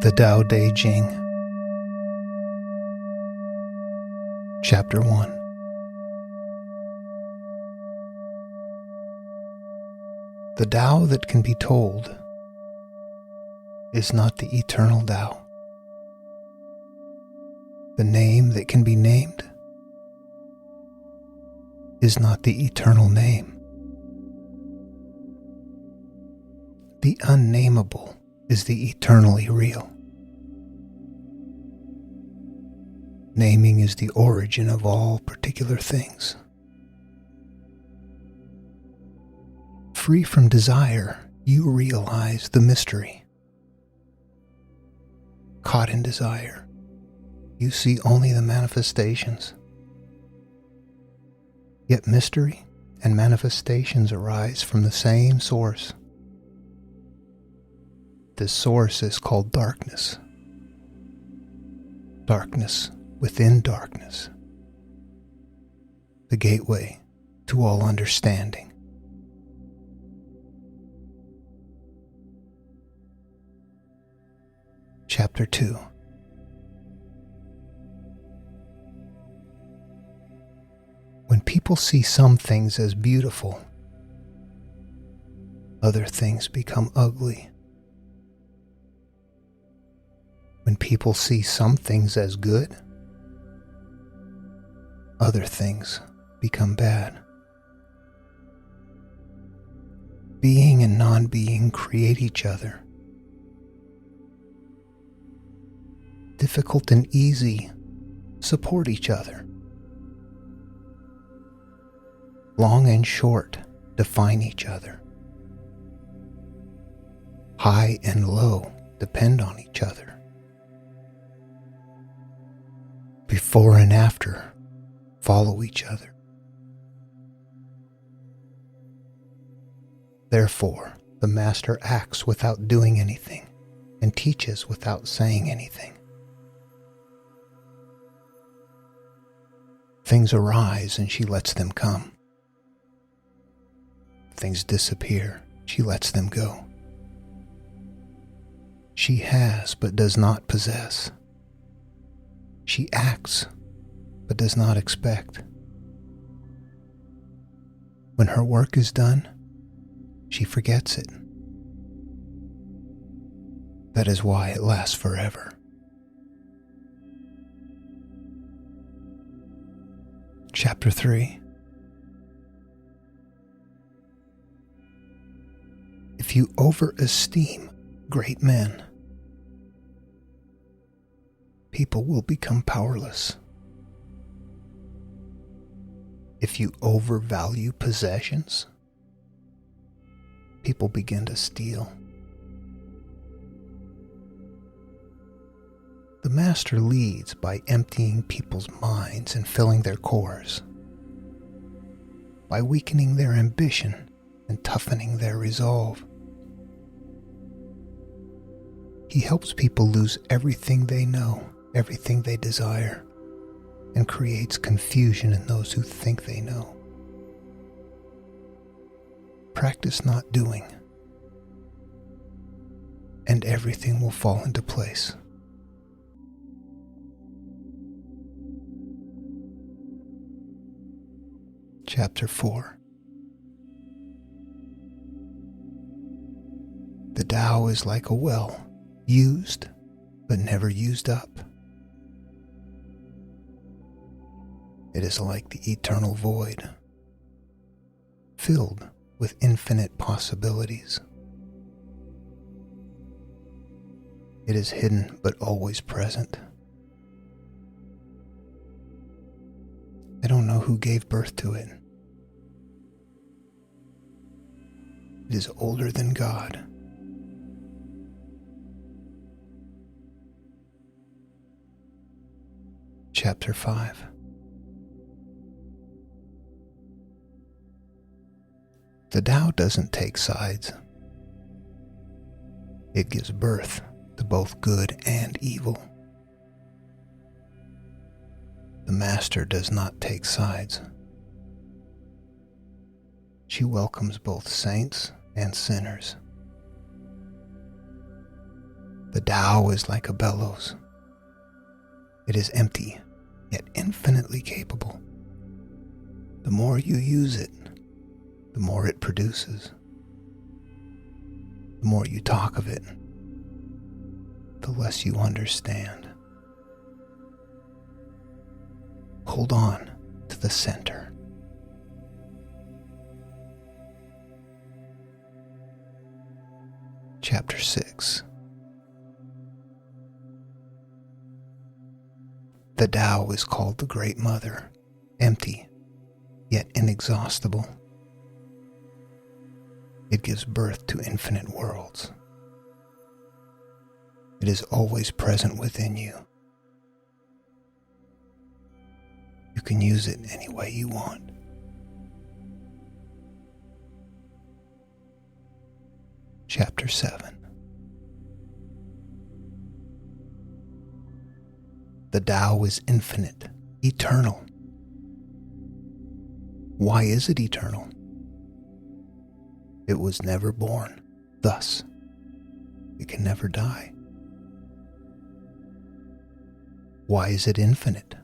The Tao Te Ching, Chapter 1. The Tao that can be told is not the eternal Tao. The name that can be named is not the eternal name. The unnameable is the eternally real. Naming is the origin of all particular things. Free from desire, you realize the mystery. Caught in desire, you see only the manifestations. Yet mystery and manifestations arise from the same source. This source is called darkness. Darkness within darkness. The gateway to all understanding. Chapter 2. When people see some things as beautiful, other things become ugly. When people see some things as good, other things become bad. Being and non-being create each other. Difficult and easy support each other. Long and short define each other. High and low depend on each other. Before and after follow each other. Therefore, the master acts without doing anything and teaches without saying anything. Things arise and she lets them come. Things disappear, she lets them go. She has but does not possess. She acts, but does not expect. When her work is done, she forgets it. That is why it lasts forever. Chapter 3. If you overesteem great men, people will become powerless. If you overvalue possessions, people begin to steal. The master leads by emptying people's minds and filling their cores, by weakening their ambition and toughening their resolve. He helps people lose everything they know, everything they desire, and creates confusion in those who think they know. Practice not doing, and everything will fall into place. Chapter 4. The Tao is like a well, used but never used up. It is like the eternal void, filled with infinite possibilities. It is hidden but always present. I don't know who gave birth to it. It is older than God. Chapter 5. The Tao doesn't take sides. It gives birth to both good and evil. The master does not take sides. She welcomes both saints and sinners. The Tao is like a bellows. It is empty, yet infinitely capable. The more you use it, the more it produces. The more you talk of it, the less you understand. Hold on to the center. Chapter 6. The Tao is called the Great Mother, empty, yet inexhaustible. It gives birth to infinite worlds. It is always present within you. You can use it any way you want. Chapter 7. The Tao is infinite, eternal. Why is it eternal? It was never born, thus, it can never die. Why is it infinite?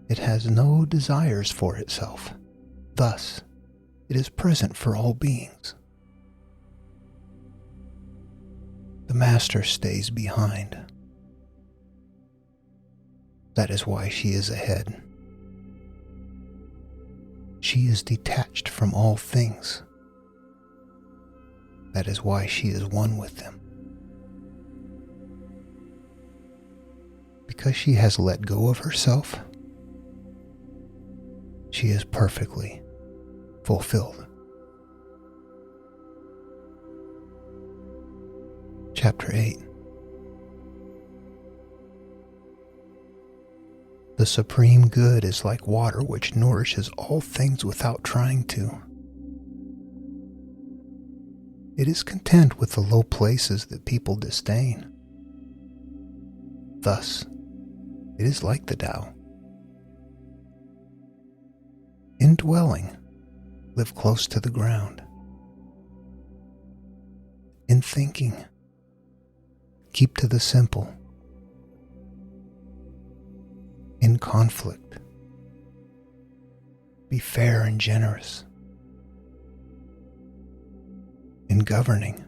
It has no desires for itself, thus, it is present for all beings. The Master stays behind. That is why she is ahead. She is detached from all things. That is why she is one with them. Because she has let go of herself, she is perfectly fulfilled. Chapter 8. The Supreme Good is like water which nourishes all things without trying to. It is content with the low places that people disdain. Thus, it is like the Tao. In dwelling, live close to the ground. In thinking, keep to the simple. In conflict, be fair and generous. In governing,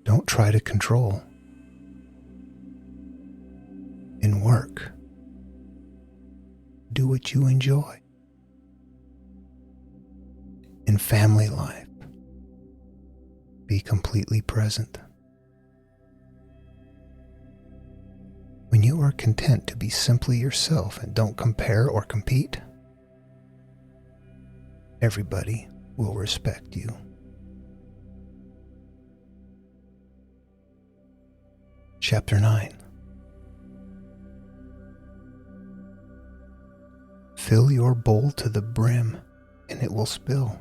don't try to control. In work, do what you enjoy. In family life, be completely present. When you are content to be simply yourself and don't compare or compete, everybody will respect you. Chapter 9. Fill your bowl to the brim, and it will spill.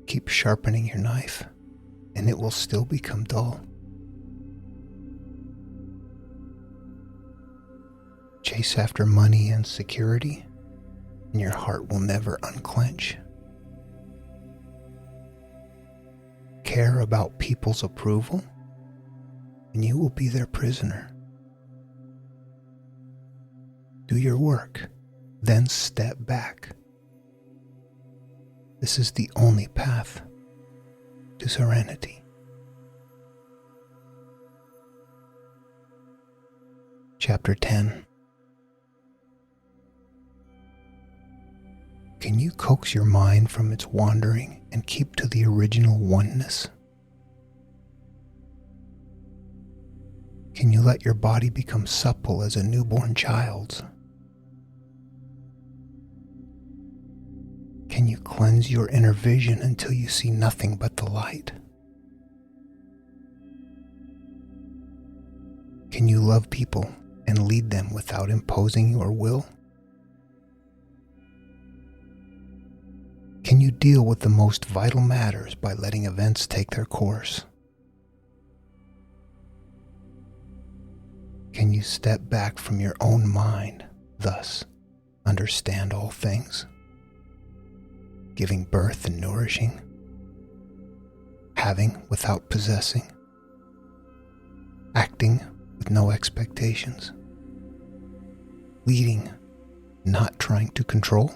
Keep sharpening your knife, and it will still become dull. Chase after money and security, and your heart will never unclench. Care about people's approval, and you will be their prisoner. Do your work, then step back. This is the only path to serenity. Chapter 10. Can you coax your mind from its wandering and keep to the original oneness? Can you let your body become supple as a newborn child's? Can you cleanse your inner vision until you see nothing but the light? Can you love people and lead them without imposing your will? Can you deal with the most vital matters by letting events take their course? Can you step back from your own mind, thus understand all things? giving birth and nourishing, having without possessing, acting with no expectations, leading, not trying to control.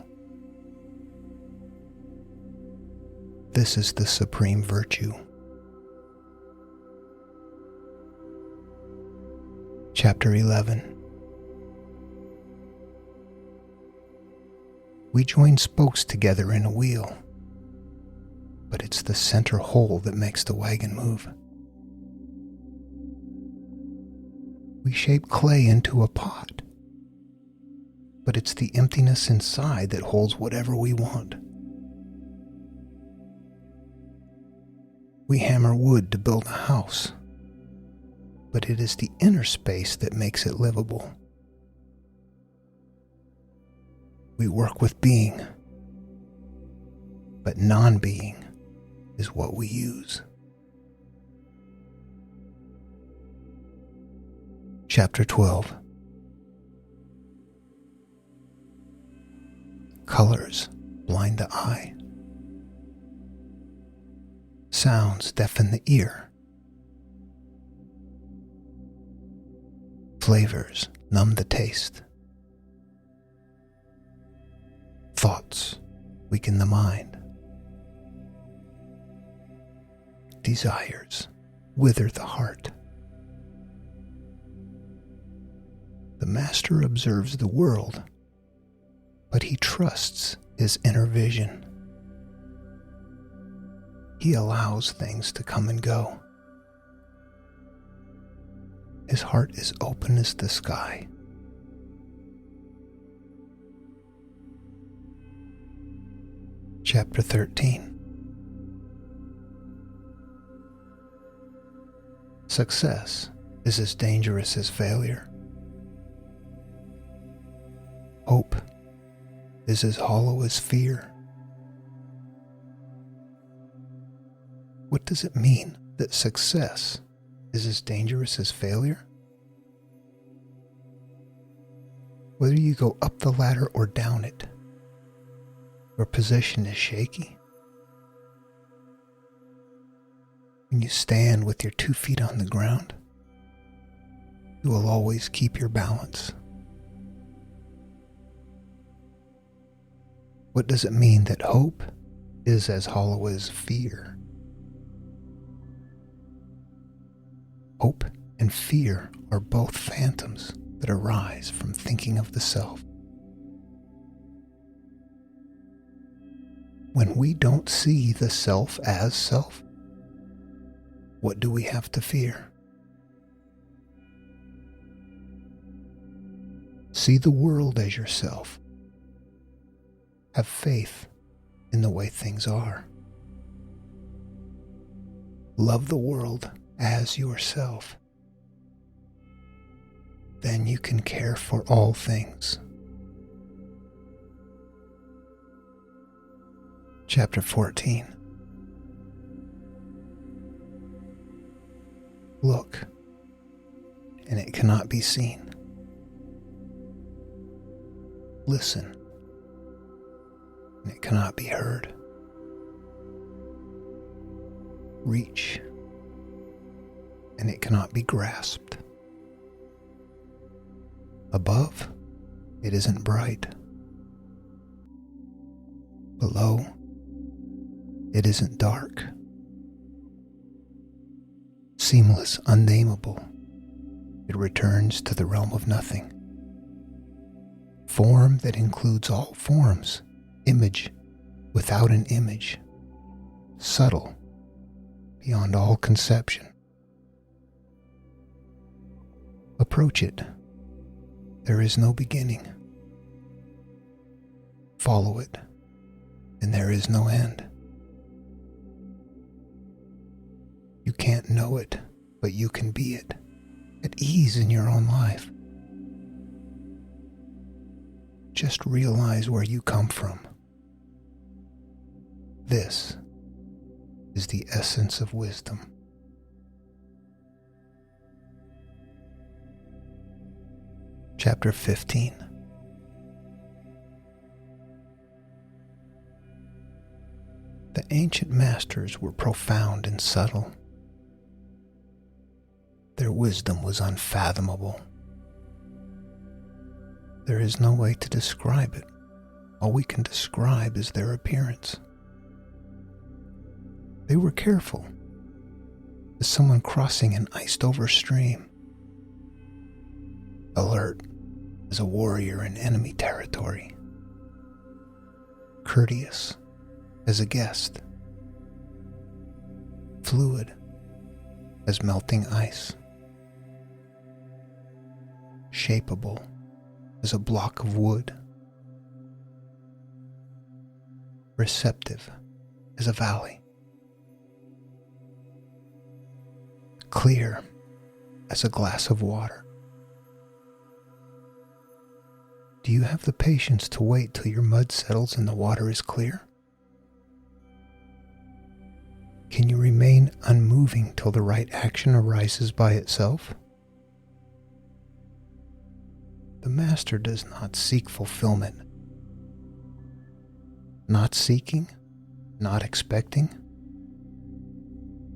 This is the supreme virtue. Chapter 11. We join spokes together in a wheel, but it's the center hole that makes the wagon move. We shape clay into a pot, but it's the emptiness inside that holds whatever we want. We hammer wood to build a house, but it is the inner space that makes it livable. We work with being, but non-being is what we use. Chapter 12. Colors blind the eye. Sounds deafen the ear. Flavors numb the taste. Thoughts weaken the mind. Desires wither the heart. The master observes the world, but he trusts his inner vision. He allows things to come and go. His heart is open as the sky. Chapter 13. Success is as dangerous as failure. Hope is as hollow as fear. What does it mean that success is as dangerous as failure? Whether you go up the ladder or down it, your position is shaky. When you stand with your 2 feet on the ground, you will always keep your balance. What does it mean that hope is as hollow as fear? Hope and fear are both phantoms that arise from thinking of the self. When we don't see the self as self, what do we have to fear? See the world as yourself. Have faith in the way things are. Love the world as yourself. Then you can care for all things. Chapter 14. Look, and it cannot be seen. Listen, and it cannot be heard. Reach, and it cannot be grasped. Above, it isn't bright. Below, it isn't dark. Seamless, unnameable, it returns to the realm of nothing. Form that includes all forms, image without an image, subtle, beyond all conception. Approach it. There is no beginning. Follow it, and there is no end. You can't know it, but you can be it, at ease in your own life. Just realize where you come from. This is the essence of wisdom. Chapter 15. The ancient masters were profound and subtle. Their wisdom was unfathomable. There is no way to describe it. All we can describe is their appearance. They were careful, as someone crossing an iced-over stream. Alert as a warrior in enemy territory. Courteous as a guest. Fluid as melting ice. Shapeable as a block of wood. Receptive as a valley. Clear as a glass of water. Do you have the patience to wait till your mud settles and the water is clear? Can you remain unmoving till the right action arises by itself? The master does not seek fulfillment. Not seeking, not expecting.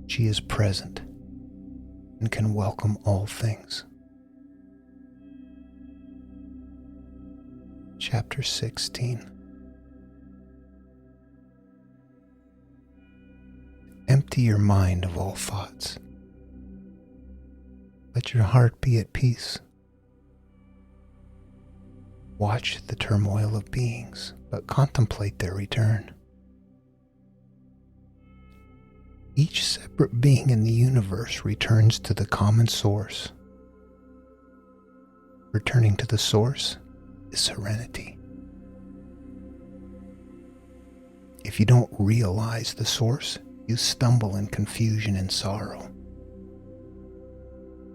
She is present and can welcome all things. Chapter 16. Empty your mind of all thoughts. Let your heart be at peace. Watch the turmoil of beings, but contemplate their return. Each separate being in the universe returns to the common source. Returning to the source is serenity. If you don't realize the source, you stumble in confusion and sorrow.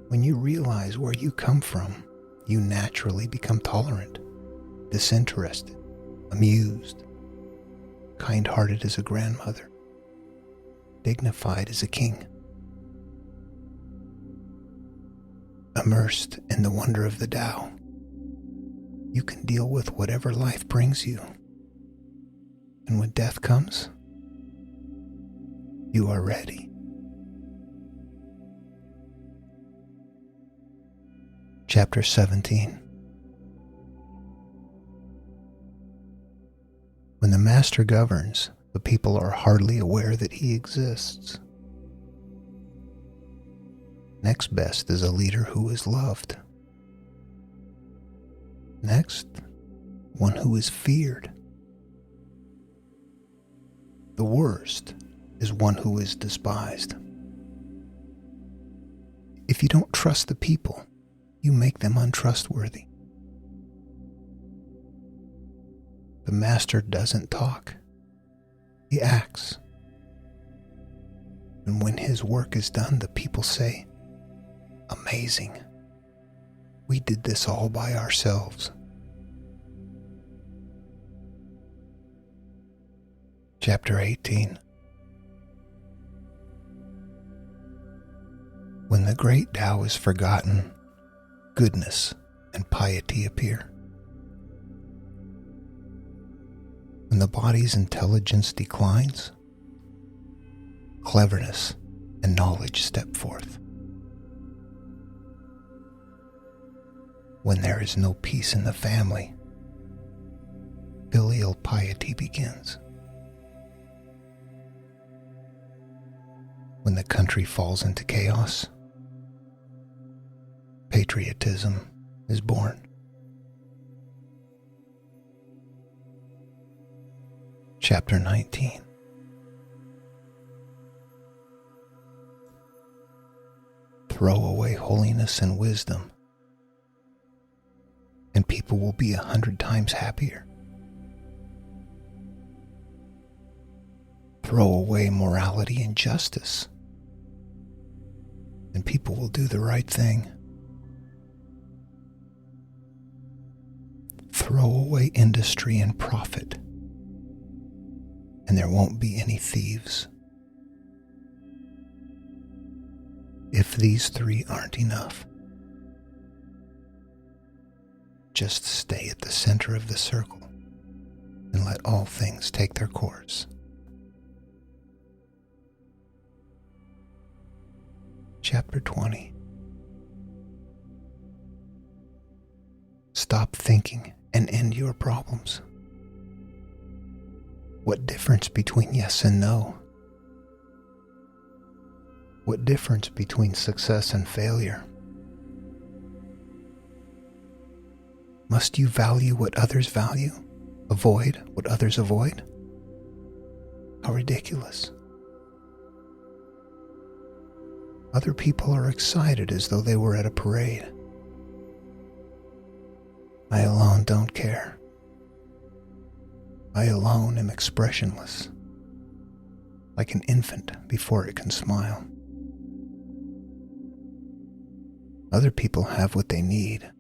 When you realize where you come from, you naturally become tolerant, disinterested, amused, kind-hearted as a grandmother, dignified as a king. Immersed in the wonder of the Tao, you can deal with whatever life brings you. And when death comes, you are ready. Chapter 17. When the master governs, the people are hardly aware that he exists. Next best is a leader who is loved. Next, one who is feared. The worst is one who is despised. If you don't trust the people, you make them untrustworthy. The master doesn't talk. He acts. And when his work is done, the people say, "Amazing. We did this all by ourselves." Chapter 18. When the great Tao is forgotten, goodness and piety appear. When the body's intelligence declines, cleverness and knowledge step forth. When there is no peace in the family, filial piety begins. When the country falls into chaos, patriotism is born. Chapter 19. Throw away holiness and wisdom, and people will be 100 times happier. Throw away morality and justice, and people will do the right thing. Throw away industry and profit, and there won't be any thieves. If these three aren't enough, just stay at the center of the circle and let all things take their course. Chapter 20. Stop thinking and end your problems. What difference between yes and no? What difference between success and failure? Must you value what others value? Avoid what others avoid? How ridiculous. Other people are excited as though they were at a parade. I alone don't care. I alone am expressionless, like an infant before it can smile. Other people have what they need.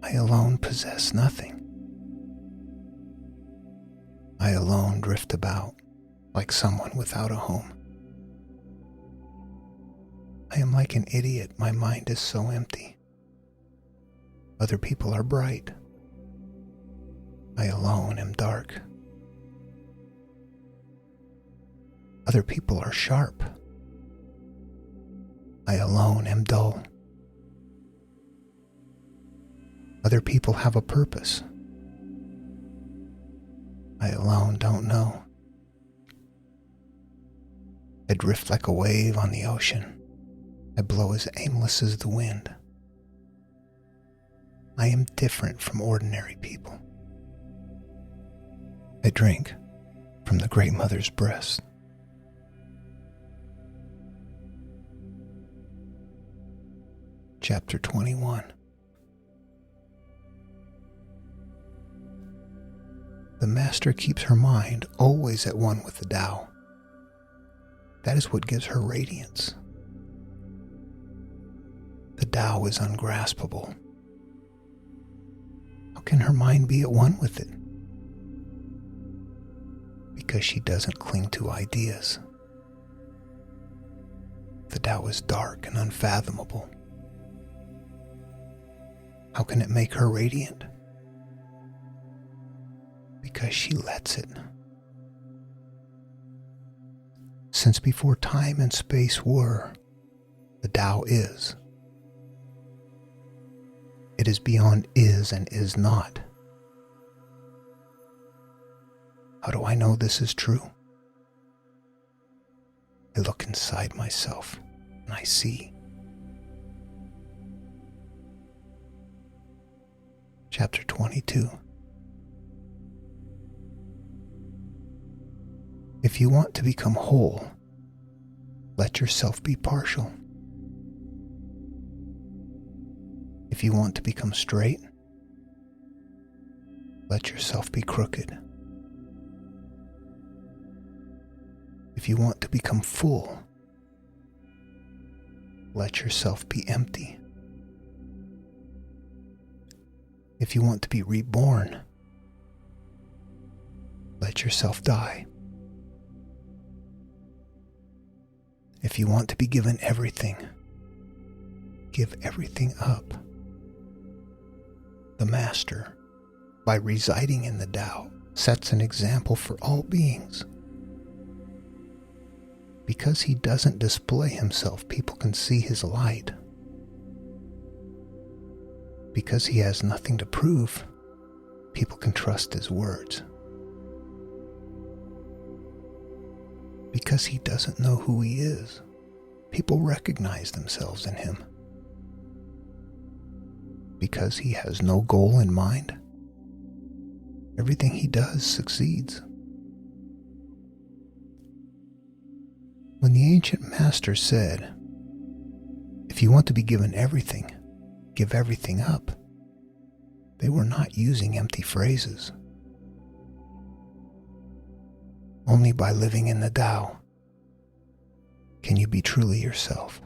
I alone possess nothing. I alone drift about like someone without a home. I am like an idiot. My mind is so empty. Other people are bright. I alone am dark. Other people are sharp. I alone am dull. Other people have a purpose. I alone don't know. I drift like a wave on the ocean. I blow as aimless as the wind. I am different from ordinary people. I drink from the Great Mother's breast. Chapter 21. The Master keeps her mind always at one with the Tao. That is what gives her radiance. The Tao is ungraspable. How can her mind be at one with it? Because she doesn't cling to ideas. The Tao is dark and unfathomable. How can it make her radiant? Because she lets it. Since before time and space were, the Tao is. It is beyond is and is not. How do I know this is true? I look inside myself and I see. Chapter 22. If you want to become whole, let yourself be partial. If you want to become straight, let yourself be crooked. If you want to become full, let yourself be empty. If you want to be reborn, let yourself die. If you want to be given everything, give everything up. The Master, by residing in the Tao, sets an example for all beings. Because he doesn't display himself, people can see his light. Because he has nothing to prove, people can trust his words. Because he doesn't know who he is, people recognize themselves in him. Because he has no goal in mind, everything he does succeeds. When the ancient master said, "If you want to be given everything, give everything up," they were not using empty phrases. Only by living in the Tao can you be truly yourself.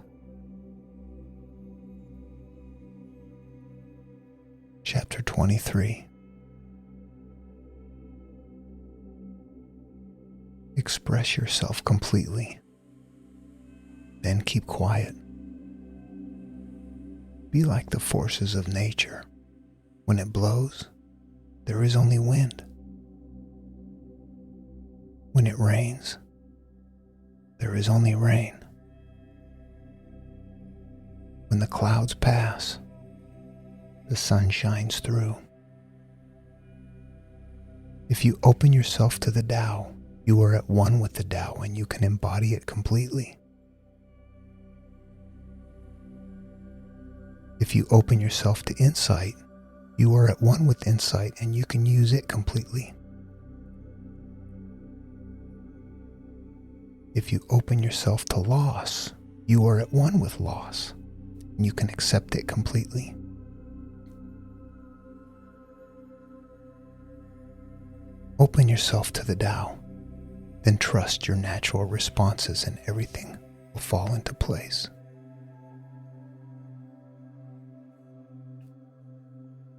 Chapter 23. Express yourself completely, then keep quiet. Be like the forces of nature. When it blows, there is only wind. When it rains, there is only rain. When the clouds pass, the sun shines through. If you open yourself to the Tao, you are at one with the Tao and you can embody it completely. If you open yourself to insight, you are at one with insight and you can use it completely. If you open yourself to loss, you are at one with loss and you can accept it completely. Open yourself to the Tao, then trust your natural responses and everything will fall into place.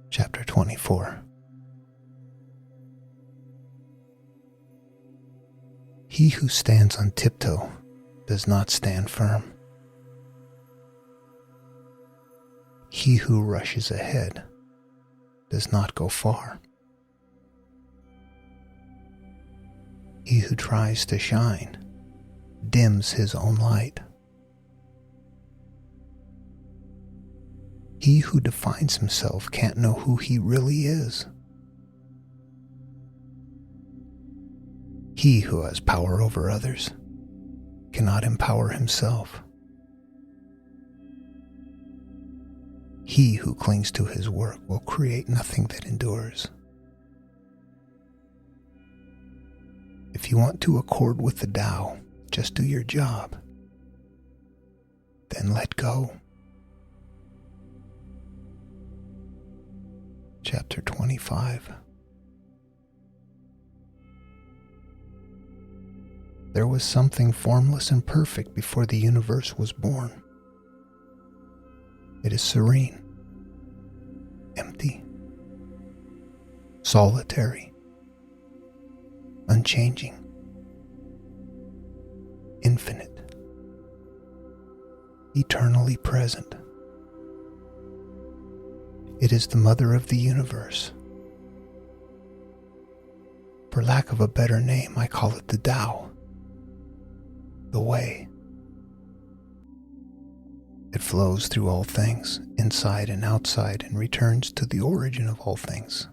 Chapter 24. He who stands on tiptoe does not stand firm. He who rushes ahead does not go far. He who tries to shine dims his own light. He who defines himself can't know who he really is. He who has power over others cannot empower himself. He who clings to his work will create nothing that endures. If you want to accord with the Tao, just do your job. Then let go. Chapter 25. There was something formless and perfect before the universe was born. It is serene, empty, solitary, unchanging, infinite, eternally present. It is the mother of the universe. For lack of a better name, I call it the Tao, the way. It flows through all things, inside and outside, and returns to the origin of all things.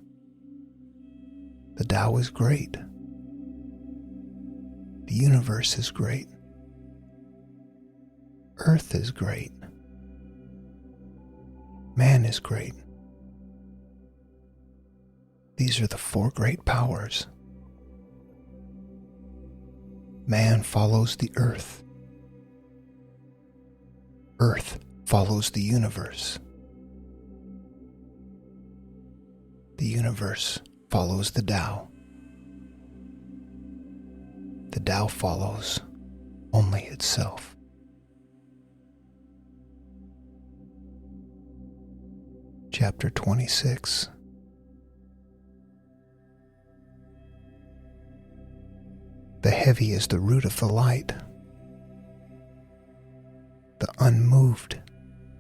The Tao is great. The universe is great. Earth is great. Man is great. These are the four great powers. Man follows the earth. Earth follows the universe. The universe follows the Tao. The Tao follows only itself. Chapter 26. The heavy is the root of the light. The unmoved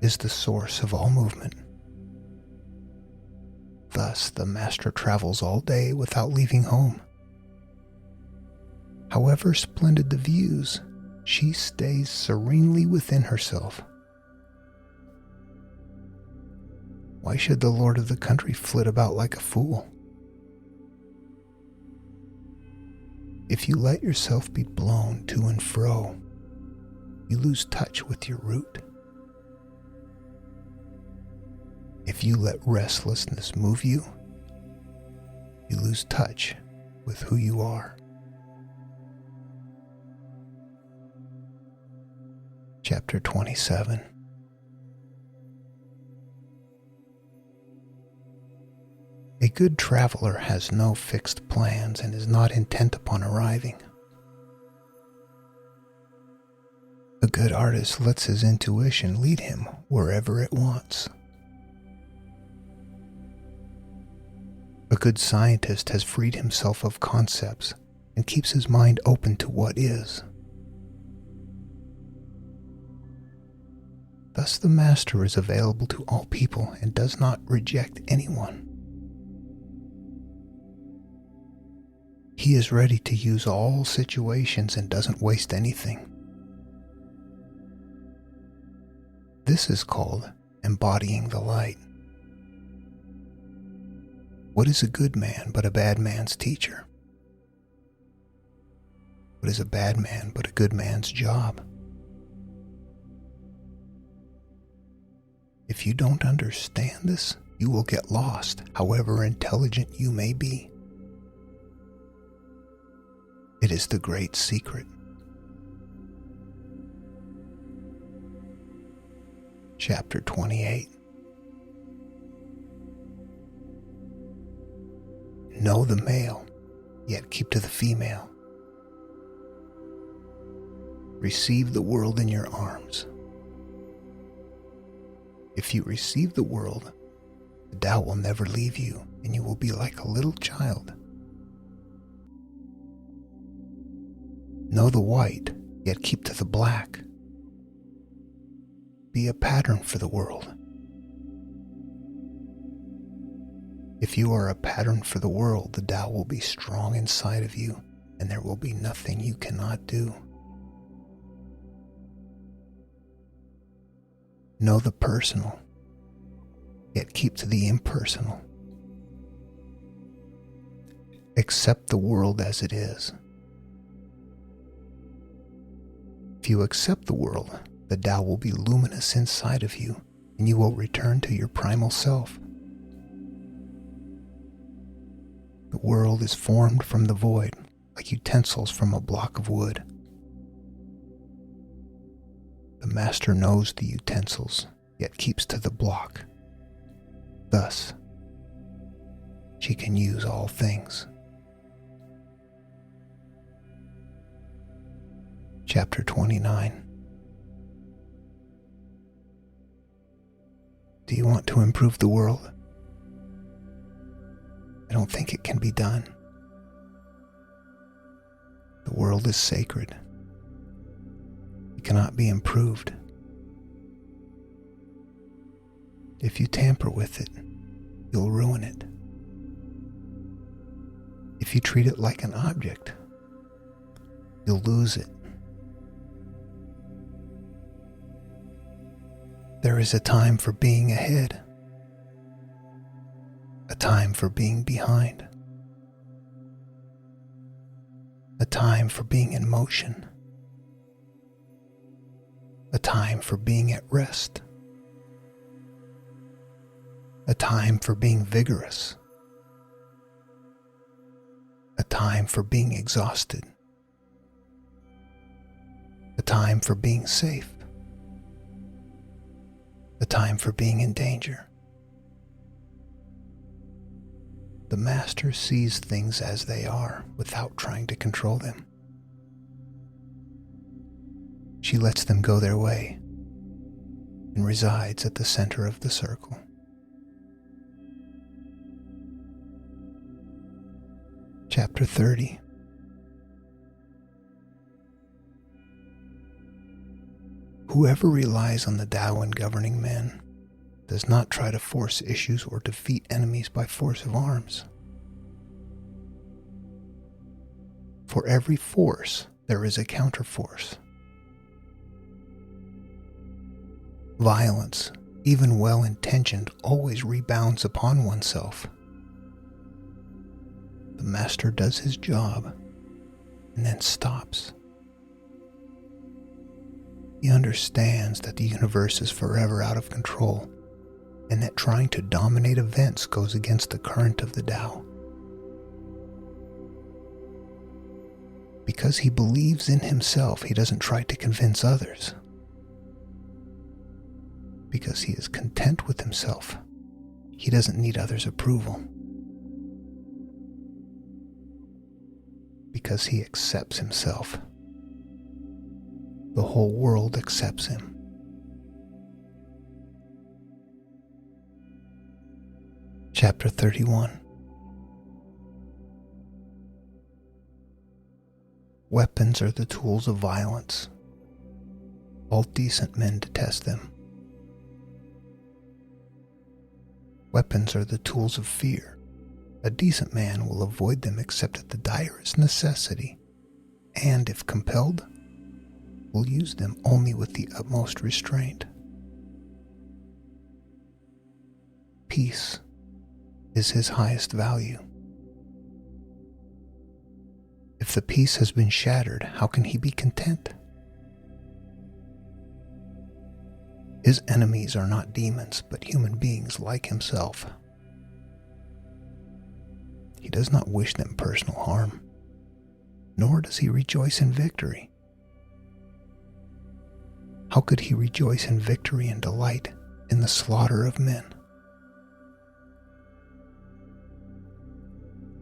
is the source of all movement. Thus, the master travels all day without leaving home. However splendid the views, she stays serenely within herself. Why should the lord of the country flit about like a fool? If you let yourself be blown to and fro, you lose touch with your root. If you let restlessness move you, you lose touch with who you are. Chapter 27. A good traveler has no fixed plans and is not intent upon arriving. A good artist lets his intuition lead him wherever it wants. A good scientist has freed himself of concepts and keeps his mind open to what is. Thus the master is available to all people and does not reject anyone. He is ready to use all situations and doesn't waste anything. This is called embodying the light. What is a good man but a bad man's teacher? What is a bad man but a good man's job? If you don't understand this, you will get lost, however intelligent you may be. It is the great secret. Chapter 28. Know the male, yet keep to the female. Receive the world in your arms. If you receive the world, the Tao will never leave you, and you will be like a little child. Know the white, yet keep to the black. Be a pattern for the world. If you are a pattern for the world, the Tao will be strong inside of you, and there will be nothing you cannot do. Know the personal, yet keep to the impersonal. Accept the world as it is. If you accept the world, the Tao will be luminous inside of you, and you will return to your primal self. The world is formed from the void, like utensils from a block of wood. The master knows the utensils, yet keeps to the block. Thus, she can use all things. Chapter 29. Do you want to improve the world? I don't think it can be done. The world is sacred. It cannot be improved. If you tamper with it, you'll ruin it. If you treat it like an object, you'll lose it. There is a time for being ahead, a time for being behind, a time for being in motion, a time for being at rest, a time for being vigorous, a time for being exhausted, a time for being safe, a time for being in danger. The master sees things as they are without trying to control them. She lets them go their way and resides at the center of the circle. Chapter 30. Whoever relies on the Tao in governing men does not try to force issues or defeat enemies by force of arms. For every force, there is a counterforce. Violence, even well-intentioned, always rebounds upon oneself. The master does his job and then stops. He understands that the universe is forever out of control and that trying to dominate events goes against the current of the Tao. Because he believes in himself, he doesn't try to convince others. Because he is content with himself, he doesn't need others' approval. Because he accepts himself, the whole world accepts him. Chapter 31. Weapons are the tools of violence. All decent men detest them. Weapons are the tools of fear. A decent man will avoid them except at the direst necessity, and if compelled, will use them only with the utmost restraint. peace is his highest value. If the peace has been shattered, how can he be content? His enemies are not demons, but human beings like himself. He does not wish them personal harm, nor does he rejoice in victory. How could he rejoice in victory and delight in the slaughter of men?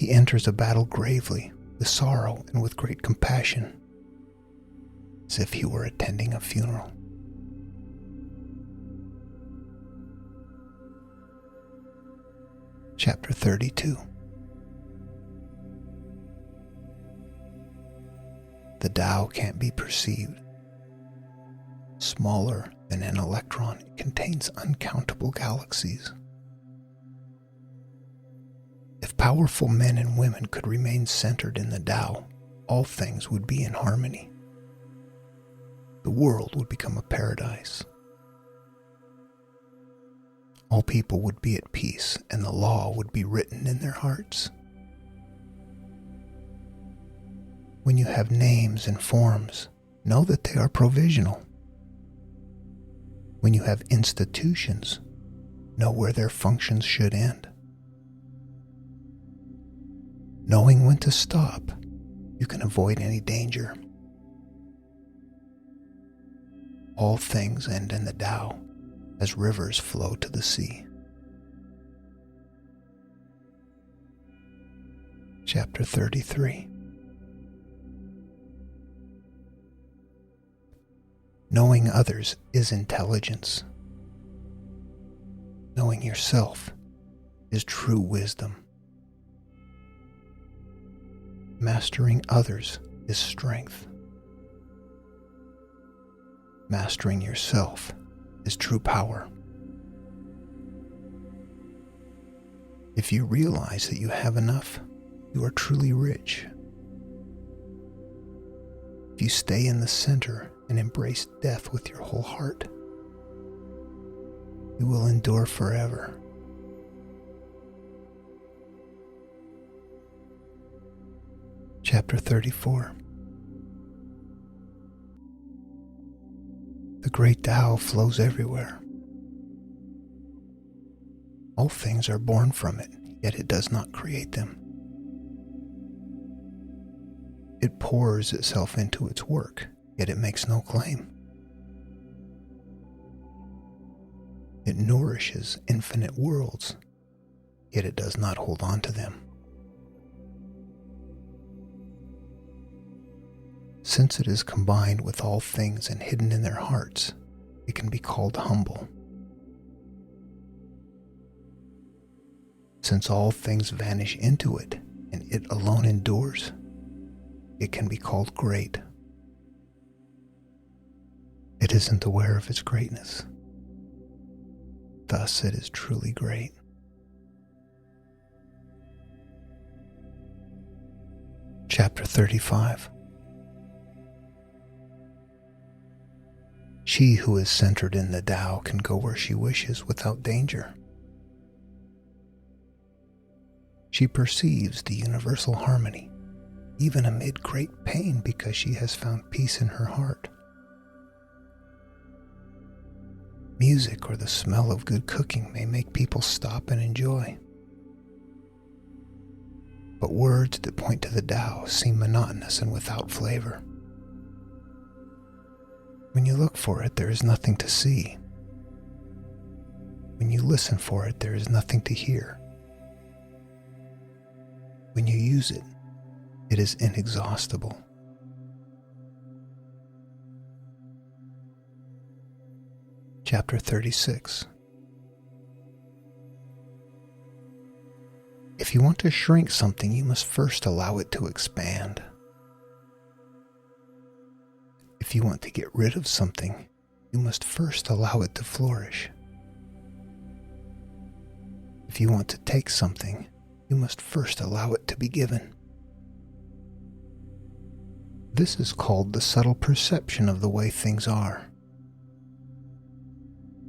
He enters a battle gravely, with sorrow and with great compassion, as if he were attending a funeral. Chapter 32. The Tao can't be perceived. Smaller than an electron, it contains uncountable galaxies. If powerful men and women could remain centered in the Tao, all things would be in harmony. The world would become a paradise. All people would be at peace, and the law would be written in their hearts. When you have names and forms, know that they are provisional. When you have institutions, know where their functions should end. Knowing when to stop, you can avoid any danger. All things end in the Tao, as rivers flow to the sea. Chapter 33. Knowing others is intelligence. Knowing yourself is true wisdom. Mastering others is strength. Mastering yourself is true power. If you realize that you have enough, you are truly rich. If you stay in the center and embrace death with your whole heart, you will endure forever. Chapter 34. The great Tao flows everywhere. All things are born from it, yet it does not create them. It pours itself into its work, yet it makes no claim. It nourishes infinite worlds, yet it does not hold on to them. Since it is combined with all things and hidden in their hearts, it can be called humble. Since all things vanish into it, and it alone endures, it can be called great. It isn't aware of its greatness. Thus it is truly great. Chapter 35. She who is centered in the Tao can go where she wishes without danger. She perceives the universal harmony, even amid great pain, because she has found peace in her heart. Music or the smell of good cooking may make people stop and enjoy. But words that point to the Tao seem monotonous and without flavor. When you look for it, there is nothing to see. When you listen for it, there is nothing to hear. When you use it, it is inexhaustible. Chapter 36. If you want to shrink something, you must first allow it to expand. If you want to get rid of something, you must first allow it to flourish. If you want to take something, you must first allow it to be given. This is called the subtle perception of the way things are.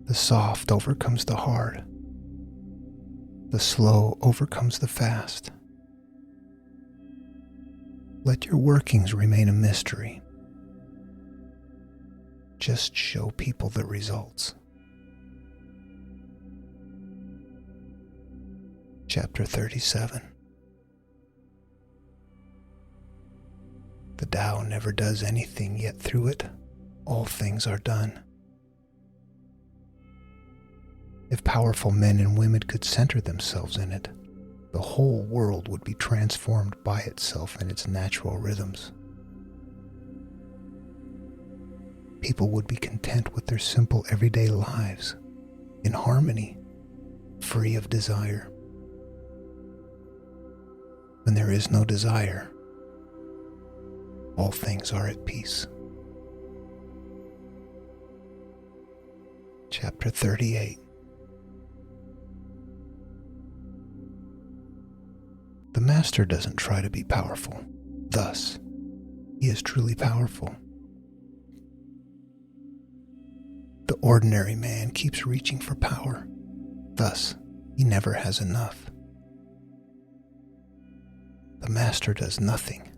The soft overcomes the hard. The slow overcomes the fast. Let your workings remain a mystery. Just show people the results. Chapter 37. The Tao never does anything, yet through it, all things are done. If powerful men and women could center themselves in it, the whole world would be transformed by itself and its natural rhythms. People would be content with their simple everyday lives, in harmony, free of desire. When there is no desire, all things are at peace. Chapter 38. The Master doesn't try to be powerful. Thus, he is truly powerful. The ordinary man keeps reaching for power. Thus, he never has enough. The Master does nothing,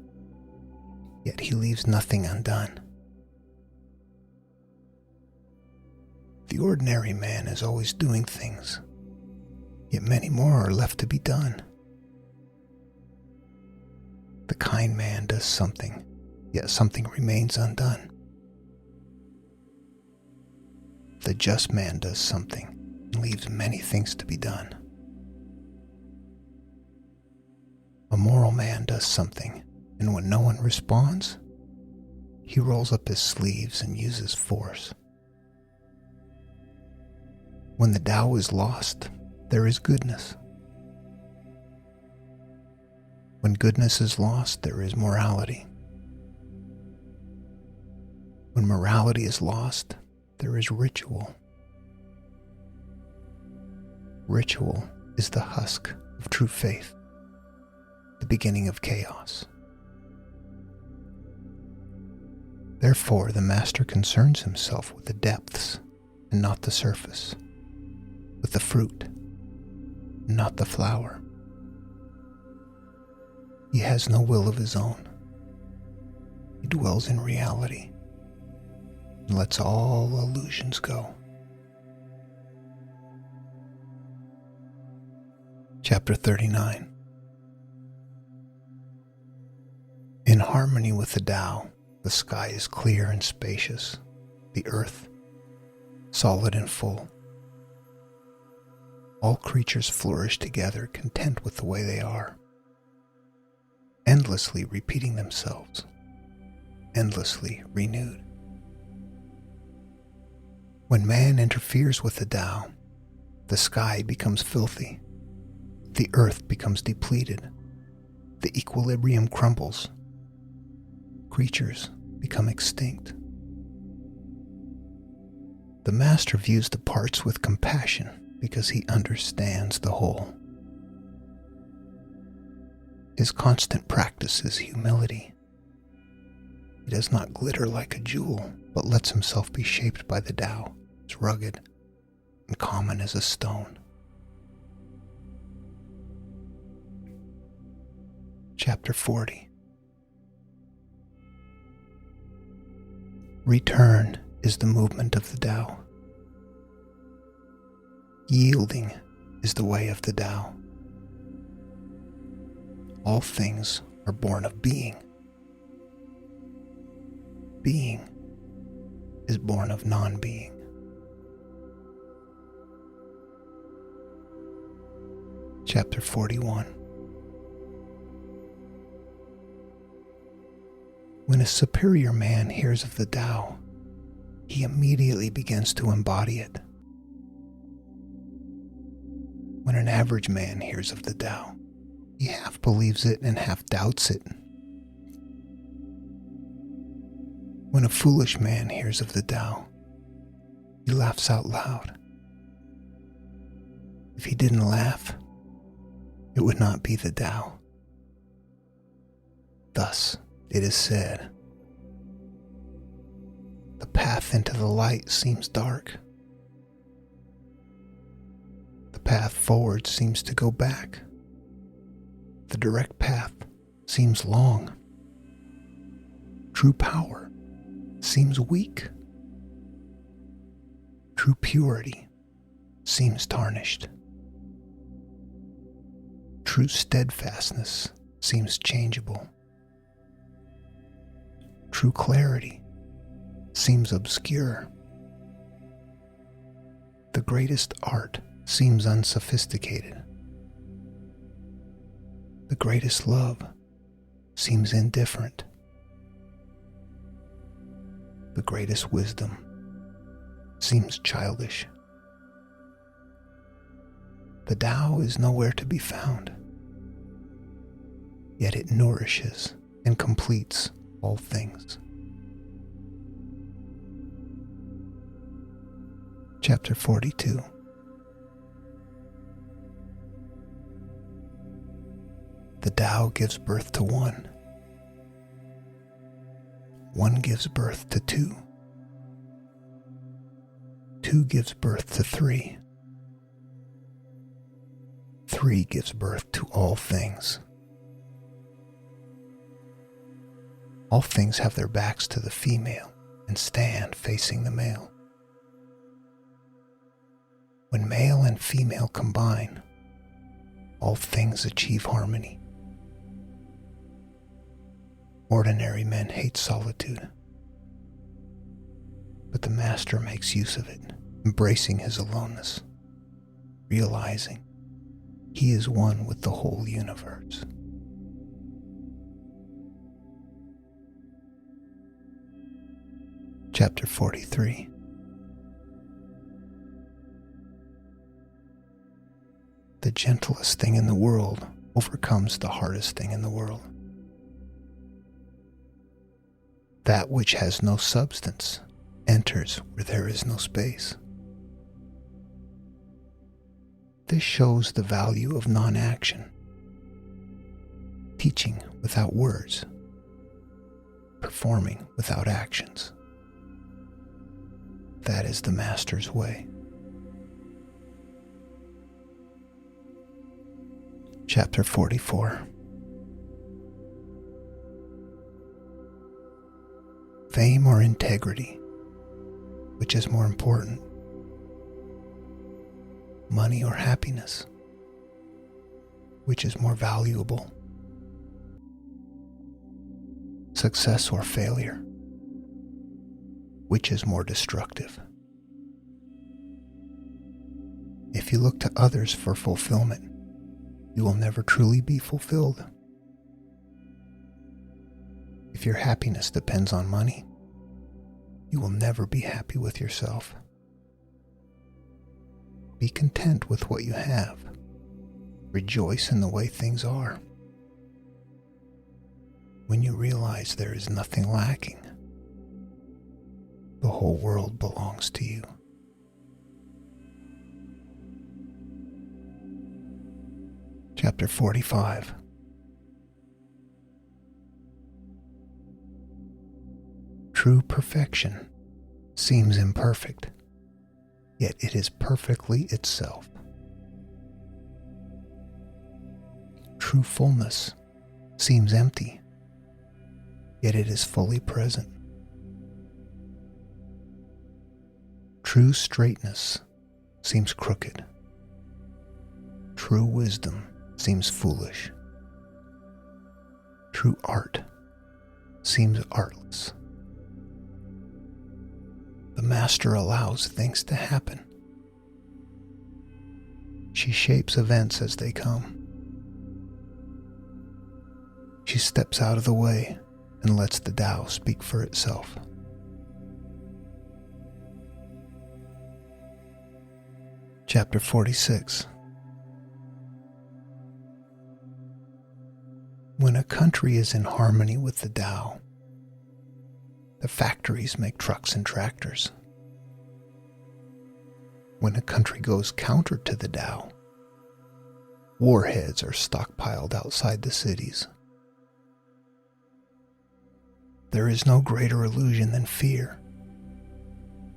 yet he leaves nothing undone. The ordinary man is always doing things, yet many more are left to be done. The kind man does something, yet something remains undone. The just man does something and leaves many things to be done. A moral man does something, and when no one responds, he rolls up his sleeves and uses force. When the Tao is lost, there is goodness. When goodness is lost, there is morality. When morality is lost, there is ritual. Ritual is the husk of true faith, the beginning of chaos. Therefore, the Master concerns himself with the depths and not the surface, with the fruit and not the flower. He has no will of his own. He dwells in reality and lets all illusions go. Chapter 39. In harmony with the Tao, the sky is clear and spacious, the earth solid and full. All creatures flourish together, content with the way they are, endlessly repeating themselves, endlessly renewed. When man interferes with the Tao, the sky becomes filthy, the earth becomes depleted, the equilibrium crumbles, creatures become extinct. The Master views the parts with compassion because he understands the whole. His constant practice is humility. He does not glitter like a jewel, but lets himself be shaped by the Tao, as rugged and common as a stone. Chapter 40. Return is the movement of the Tao. Yielding is the way of the Tao. All things are born of being. Being is born of non-being. Chapter 41. When a superior man hears of the Tao, he immediately begins to embody it. When an average man hears of the Tao, he half believes it and half doubts it. When a foolish man hears of the Tao, he laughs out loud. If he didn't laugh, it would not be the Tao. Thus, it is said, the path into the light seems dark. The path forward seems to go back. The direct path seems long. True power seems weak. True purity seems tarnished. True steadfastness seems changeable. True clarity seems obscure. The greatest art seems unsophisticated. The greatest love seems indifferent. The greatest wisdom seems childish. The Tao is nowhere to be found, yet it nourishes and completes all things. Chapter 42. The Tao gives birth to one. One gives birth to two. Two gives birth to three. Three gives birth to all things. All things have their backs to the female and stand facing the male. When male and female combine, all things achieve harmony. Ordinary men hate solitude, but the master makes use of it, embracing his aloneness, realizing he is one with the whole universe. Chapter 43. The gentlest thing in the world overcomes the hardest thing in the world. That which has no substance enters where there is no space. This shows the value of non-action, teaching without words, performing without actions. That is the master's way. Chapter 44. Fame or integrity, which is more important? Money or happiness, which is more valuable? Success or failure, which is more destructive? If you look to others for fulfillment, you will never truly be fulfilled. If your happiness depends on money, you will never be happy with yourself. Be content with what you have. Rejoice in the way things are. When you realize there is nothing lacking, the whole world belongs to you. Chapter 45. True perfection seems imperfect, yet it is perfectly itself. True fullness seems empty, yet it is fully present. True straightness seems crooked. True wisdom seems foolish. True art seems artless. The master allows things to happen. She shapes events as they come. She steps out of the way and lets the Tao speak for itself. Chapter 46. When a country is in harmony with the Tao, the factories make trucks and tractors. When a country goes counter to the Tao, warheads are stockpiled outside the cities. There is no greater illusion than fear,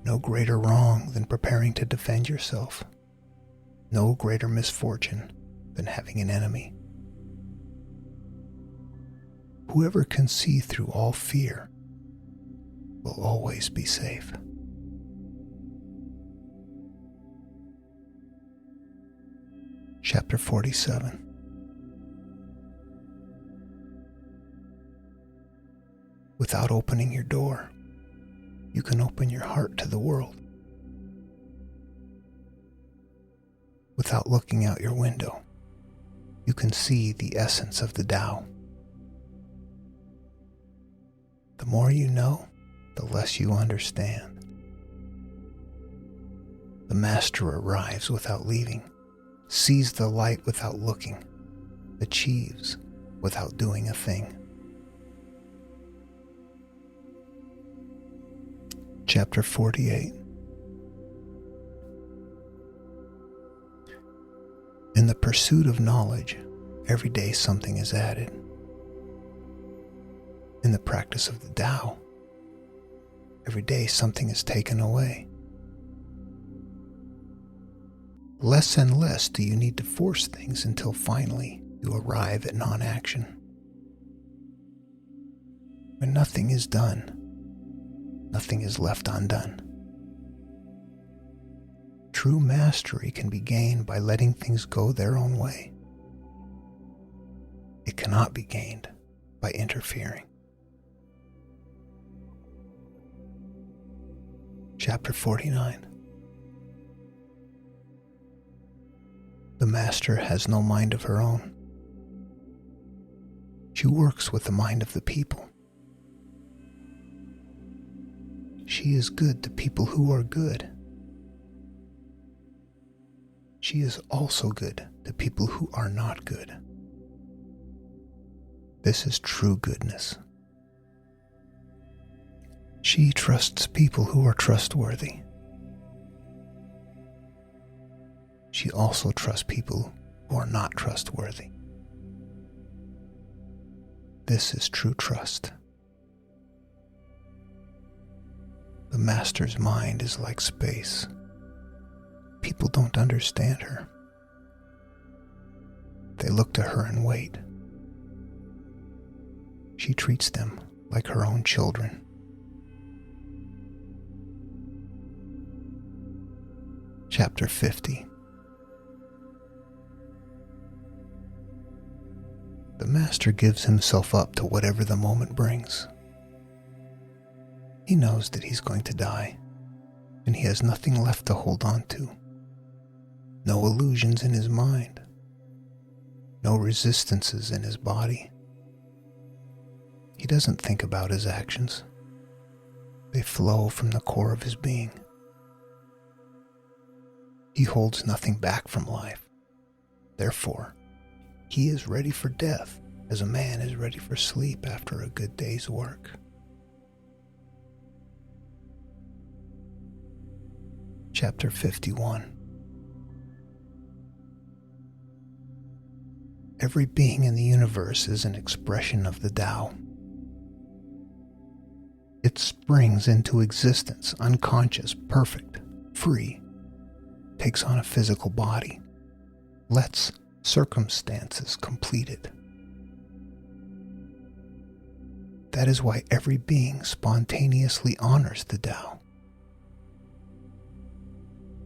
no greater wrong than preparing to defend yourself. no greater misfortune than having an enemy. Whoever can see through all fear will always be safe. Chapter 47. Without opening your door, you can open your heart to the world. Without looking out your window, you can see the essence of the Tao. The more you know, the less you understand. The master arrives without leaving, sees the light without looking, achieves without doing a thing. Chapter 48. In the pursuit of knowledge, every day something is added. In the practice of the Tao, every day something is taken away. Less and less do you need to force things until finally you arrive at non-action. When nothing is done, nothing is left undone. True mastery can be gained by letting things go their own way. It cannot be gained by interfering. Chapter 49. The master has no mind of her own. She works with the mind of the people. She is good to people who are good. She is also good to people who are not good. This is true goodness. She trusts people who are trustworthy. She also trusts people who are not trustworthy. This is true trust. The master's mind is like space. People don't understand her. They look to her and wait. She treats them like her own children. Chapter 50. The master gives himself up to whatever the moment brings. He knows that he's going to die, and he has nothing left to hold on to. No illusions in his mind. No resistances in his body. He doesn't think about his actions. They flow from the core of his being. He holds nothing back from life. Therefore, he is ready for death as a man is ready for sleep after a good day's work. Chapter 51. Every being in the universe is an expression of the Tao. It springs into existence, unconscious, perfect, free, takes on a physical body, lets circumstances complete it. That is why every being spontaneously honors the Tao.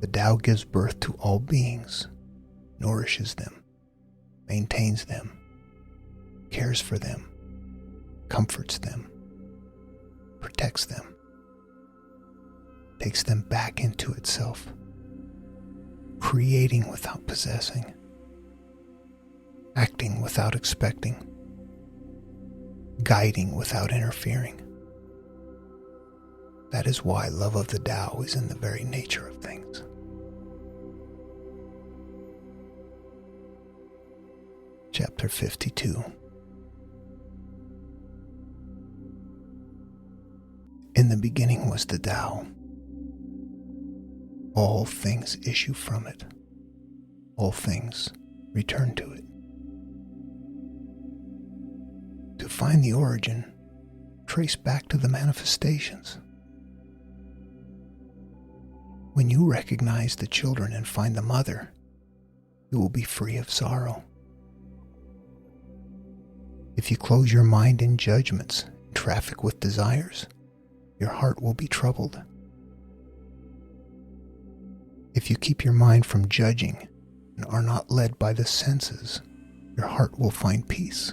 The Tao gives birth to all beings, nourishes them, maintains them, cares for them, comforts them, protects them, takes them back into itself, creating without possessing, acting without expecting, guiding without interfering. That is why love of the Tao is in the very nature of things. Chapter 52. In the beginning was the Tao. All things issue from it. All things return to it. To find the origin, trace back to the manifestations. When you recognize the children and find the mother, you will be free of sorrow. If you close your mind in judgments and traffic with desires, your heart will be troubled. If you keep your mind from judging and are not led by the senses, your heart will find peace.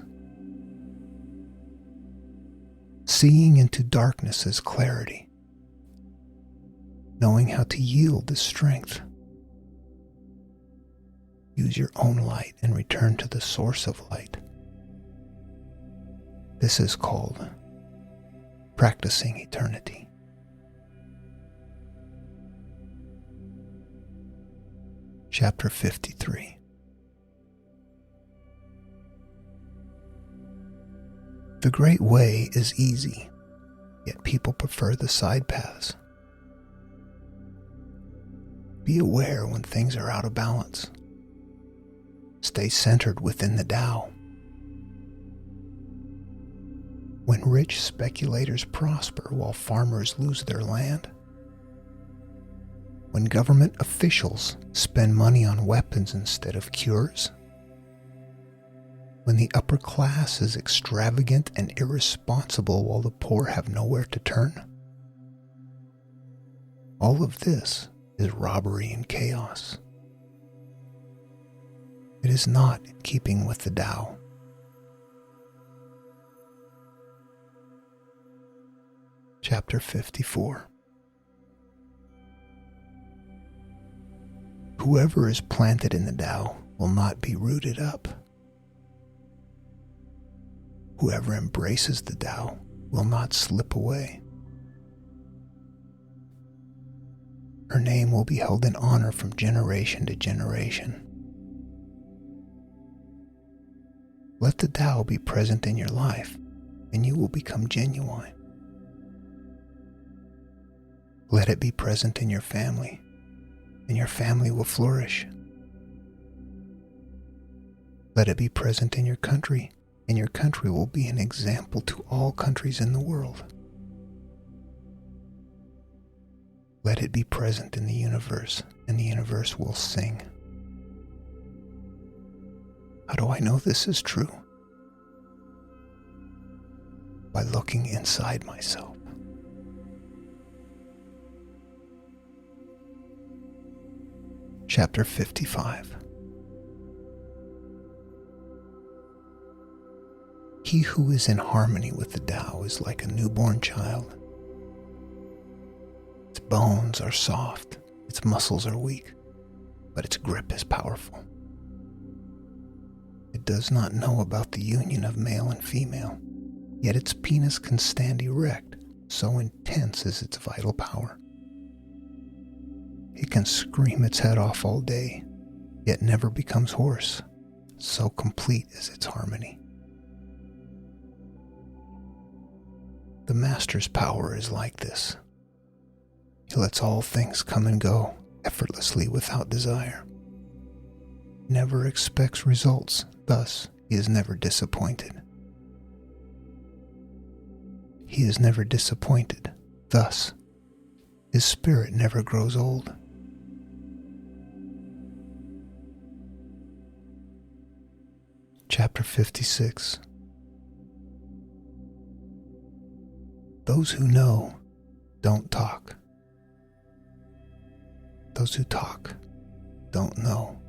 Seeing into darkness is clarity. Knowing how to yield is strength. Use your own light and return to the source of light. This is called practicing eternity. Chapter 53. The great way is easy, yet people prefer the side paths. Be aware when things are out of balance. Stay centered within the Tao. When rich speculators prosper while farmers lose their land, when government officials spend money on weapons instead of cures, when the upper class is extravagant and irresponsible while the poor have nowhere to turn, all of this is robbery and chaos. It is not in keeping with the Tao. Chapter 54. Whoever is planted in the Tao will not be rooted up. Whoever embraces the Tao will not slip away. Her name will be held in honor from generation to generation. Let the Tao be present in your life, and you will become genuine. Let it be present in your family, and your family will flourish. Let it be present in your country, and your country will be an example to all countries in the world. Let it be present in the universe, and the universe will sing. How do I know this is true? By looking inside myself. Chapter 55. He who is in harmony with the Tao is like a newborn child. Its bones are soft, its muscles are weak, but its grip is powerful. It does not know about the union of male and female, yet its penis can stand erect, so intense is its vital power. It can scream its head off all day, yet never becomes hoarse, so complete is its harmony. The Master's power is like this. He lets all things come and go effortlessly without desire. Never expects results, thus he is never disappointed. He is never disappointed, thus his spirit never grows old. Chapter 56. Those who know don't talk. Those who talk don't know.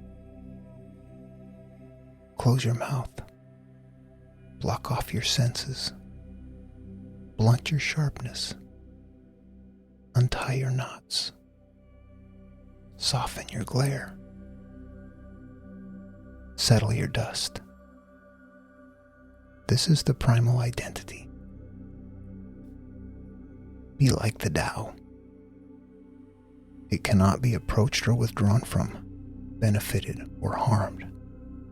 Close your mouth. Block off your senses. Blunt your sharpness. Untie your knots. Soften your glare. Settle your dust. This is the primal identity. Be like the Tao. It cannot be approached or withdrawn from, benefited or harmed,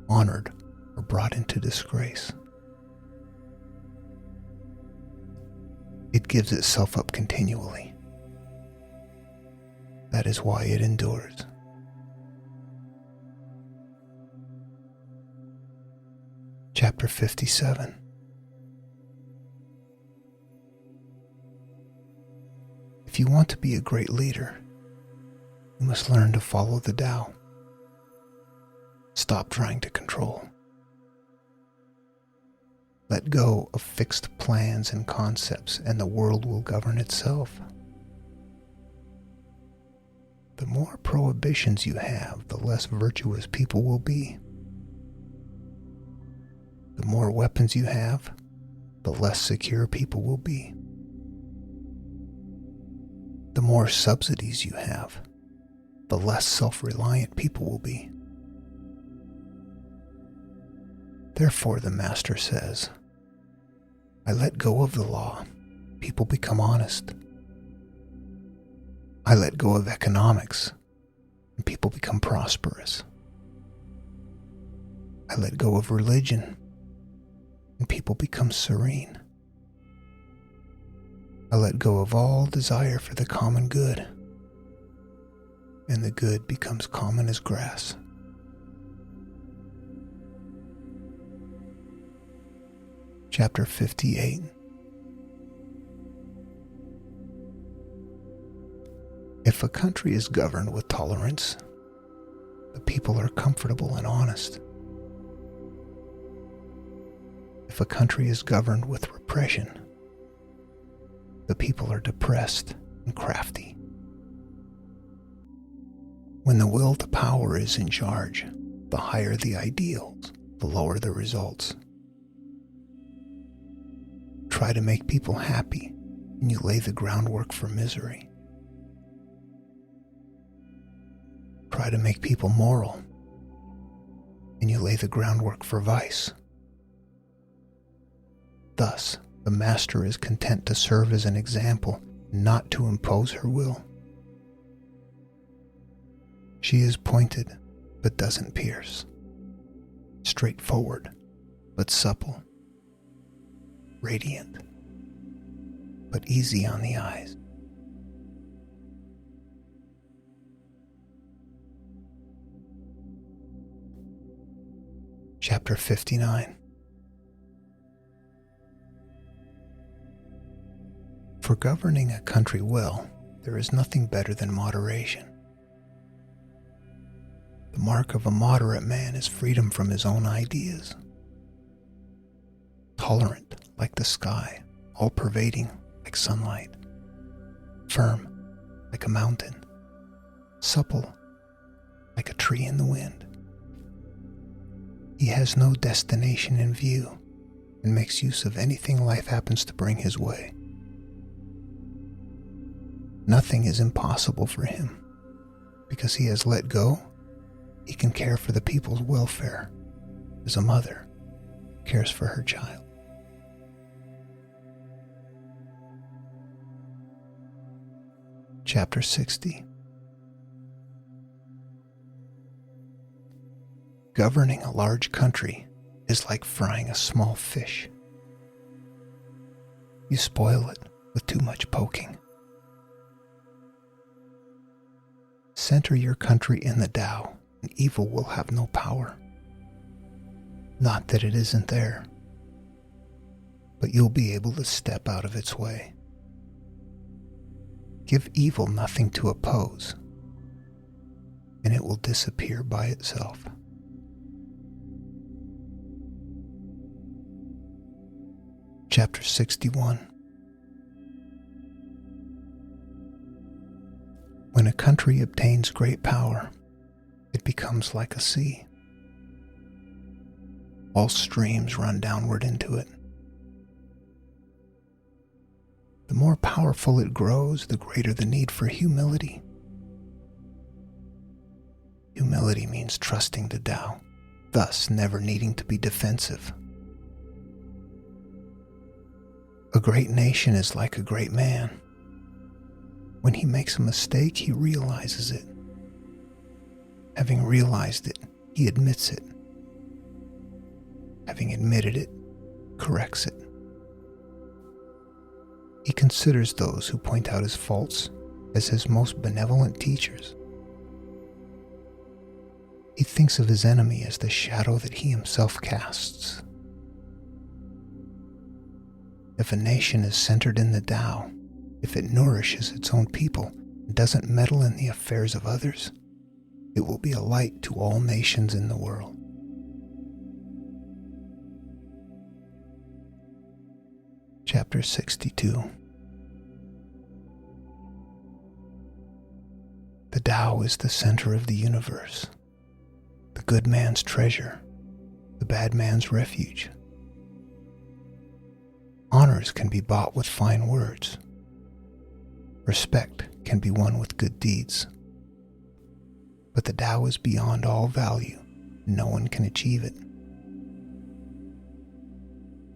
honored or brought into disgrace. It gives itself up continually. That is why it endures. Chapter 57. If you want to be a great leader, you must learn to follow the Tao. Stop trying to control. Let go of fixed plans and concepts, and the world will govern itself. The more prohibitions you have, the less virtuous people will be. The more weapons you have, the less secure people will be. The more subsidies you have, the less self-reliant people will be. Therefore, the Master says, I let go of the law, people become honest. I let go of economics, and people become prosperous. I let go of religion, and people become serene. I let go of all desire for the common good, and the good becomes common as grass. Chapter 58. If a country is governed with tolerance, the people are comfortable and honest. If a country is governed with repression, the people are depressed and crafty. When the will to power is in charge, the higher the ideals, the lower the results. Try to make people happy, and you lay the groundwork for misery. Try to make people moral, and you lay the groundwork for vice. Thus, the Master is content to serve as an example, not to impose her will. She is pointed, but doesn't pierce. Straightforward, but supple. Radiant, but easy on the eyes. Chapter 59. For governing a country well, there is nothing better than moderation. The mark of a moderate man is freedom from his own ideas. Tolerant like the sky, all-pervading like sunlight. Firm like a mountain. Supple like a tree in the wind. He has no destination in view and makes use of anything life happens to bring his way. Nothing is impossible for him. Because he has let go, he can care for the people's welfare, as a mother cares for her child. Chapter 60. Governing a large country is like frying a small fish. You spoil it with too much poking. Center your country in the Tao, and evil will have no power. Not that it isn't there, but you'll be able to step out of its way. Give evil nothing to oppose, and it will disappear by itself. Chapter 61. When a country obtains great power, it becomes like a sea. All streams run downward into it. The more powerful it grows, the greater the need for humility. Humility means trusting the Tao, thus never needing to be defensive. A great nation is like a great man. When he makes a mistake, he realizes it. Having realized it, he admits it. Having admitted it, corrects it. He considers those who point out his faults as his most benevolent teachers. He thinks of his enemy as the shadow that he himself casts. If a nation is centered in the Tao, if it nourishes its own people and doesn't meddle in the affairs of others, It will be a light to all nations in the world. Chapter 62. The Tao is the center of the universe, the good man's treasure, the bad man's refuge. Honors can be bought with fine words. Respect can be won with good deeds. But the Tao is beyond all value. No one can achieve it.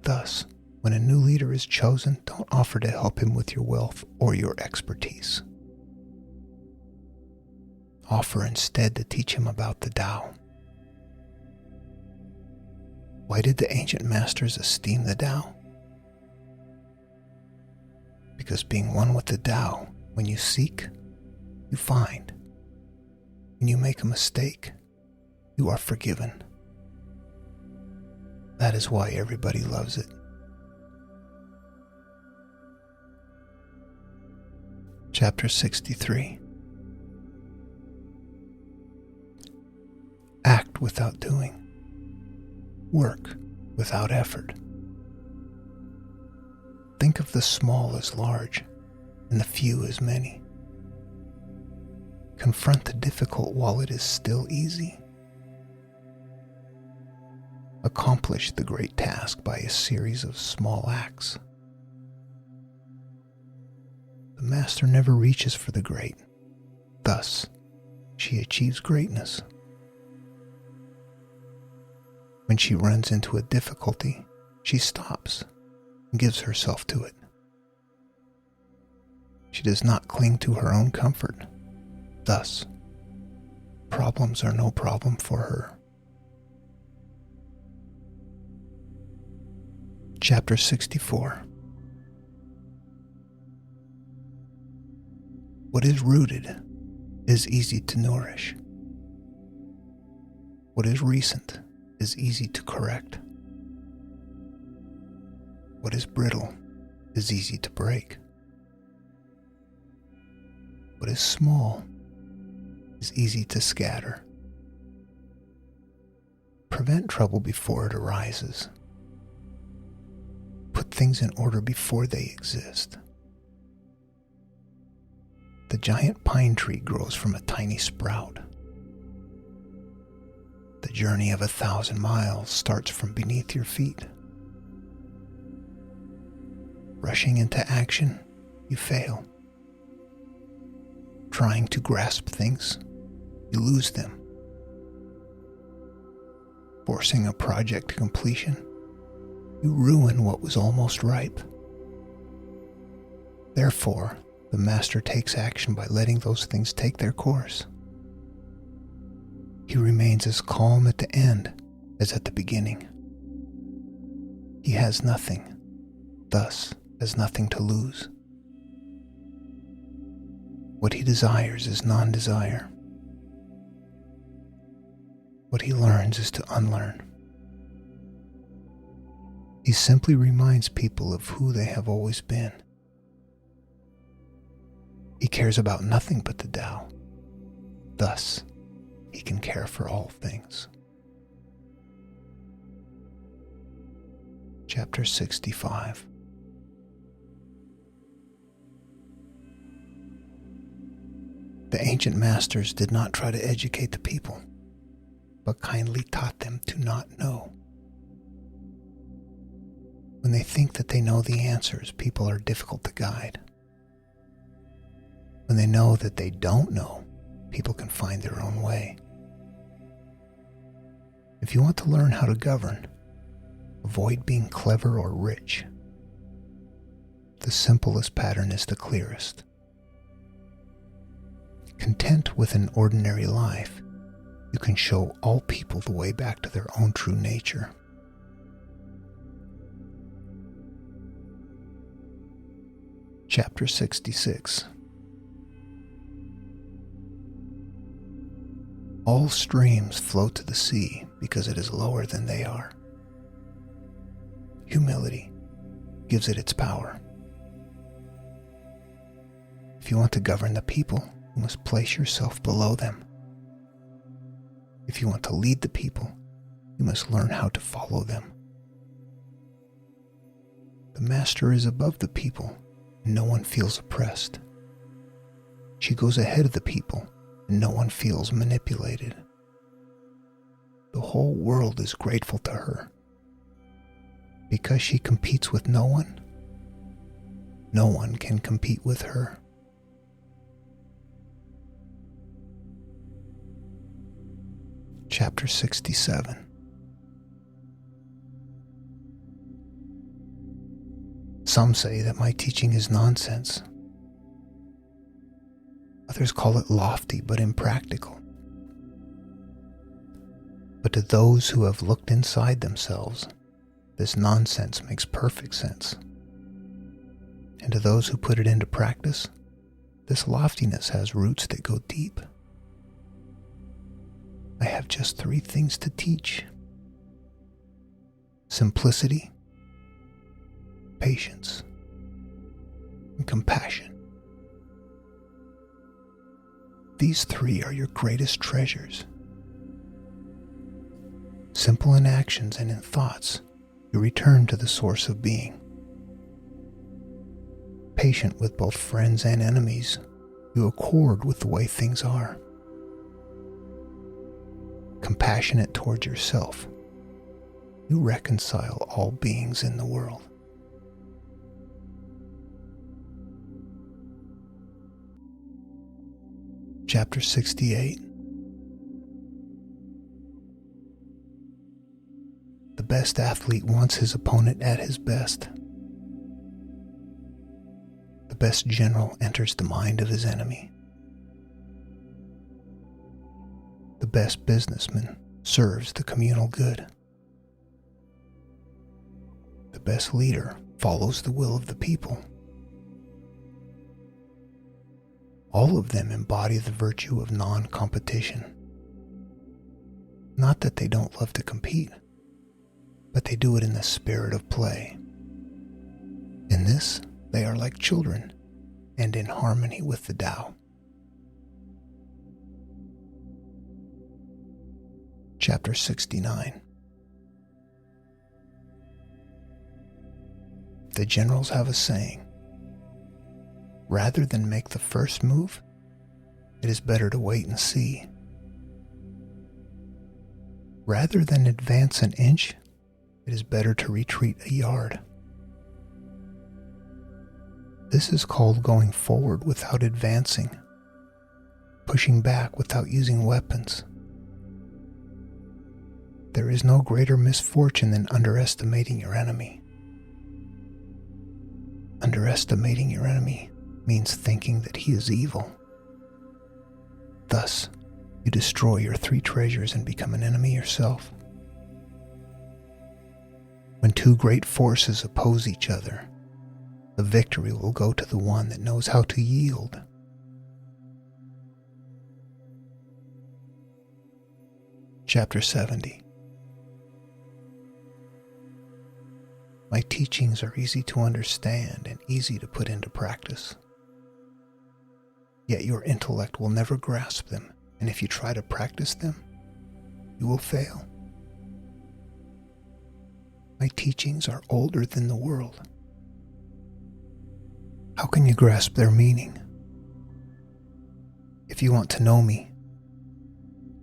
Thus, when a new leader is chosen, don't offer to help him with your wealth or your expertise. Offer instead to teach him about the Tao. Why did the ancient masters esteem the Tao? Because being one with the Tao, when you seek, you find. When you make a mistake, you are forgiven. That is why everybody loves it. Chapter 63. Act without doing. Work without effort. Think of the small as large and the few as many. Confront the difficult while it is still easy. Accomplish the great task by a series of small acts. The master never reaches for the great. Thus, she achieves greatness. When she runs into a difficulty, she stops and gives herself to it. She does not cling to her own comfort. Thus, problems are no problem for her. Chapter 64. What is rooted is easy to nourish. What is recent is easy to correct. What is brittle is easy to break. What is small is easy to scatter. Prevent trouble before it arises. Put things in order before they exist. The giant pine tree grows from a tiny sprout. The journey of 1,000 miles starts from beneath your feet. Rushing into action, you fail. Trying to grasp things, you lose them. Forcing a project to completion, you ruin what was almost ripe. Therefore, the master takes action by letting those things take their course. He remains as calm at the end as at the beginning. He has nothing, thus has nothing to lose. What he desires is non-desire. What he learns is to unlearn. He simply reminds people of who they have always been. He cares about nothing but the Tao. Thus, he can care for all things. Chapter 65. The ancient masters did not try to educate the people, but kindly taught them to not know. When they think that they know the answers, people are difficult to guide. When they know that they don't know, people can find their own way. If you want to learn how to govern, avoid being clever or rich. The simplest pattern is the clearest. Content with an ordinary life, you can show all people the way back to their own true nature. Chapter 66. All streams flow to the sea because it is lower than they are. Humility gives it its power. If you want to govern the people, you must place yourself below them. If you want to lead the people, you must learn how to follow them. The master is above the people, and no one feels oppressed. She goes ahead of the people, and no one feels manipulated. The whole world is grateful to her. Because she competes with no one can compete with her. Chapter 67. Some say that my teaching is nonsense. Others call it lofty but impractical. But to those who have looked inside themselves, this nonsense makes perfect sense. And to those who put it into practice, this loftiness has roots that go deep. I have just 3 things to teach: simplicity, patience, and compassion. These 3 are your greatest treasures. Simple in actions and in thoughts, you return to the source of being. Patient with both friends and enemies, you accord with the way things are. Compassionate toward yourself, you reconcile all beings in the world. Chapter 68. The best athlete wants his opponent at his best. The best general enters the mind of his enemy. The best businessman serves the communal good. The best leader follows the will of the people. All of them embody the virtue of non-competition. Not that they don't love to compete, but they do it in the spirit of play. In this, they are like children and in harmony with the Tao. Chapter 69. The generals have a saying: rather than make the first move, it is better to wait and see. Rather than advance an inch, it is better to retreat a yard. This is called going forward without advancing, pushing back without using weapons. There is no greater misfortune than underestimating your enemy. Underestimating your enemy means thinking that he is evil. Thus, you destroy your 3 treasures and become an enemy yourself. When 2 great forces oppose each other, the victory will go to the one that knows how to yield. Chapter 70. My teachings are easy to understand and easy to put into practice. Yet your intellect will never grasp them, and if you try to practice them, you will fail. My teachings are older than the world. How can you grasp their meaning? If you want to know me,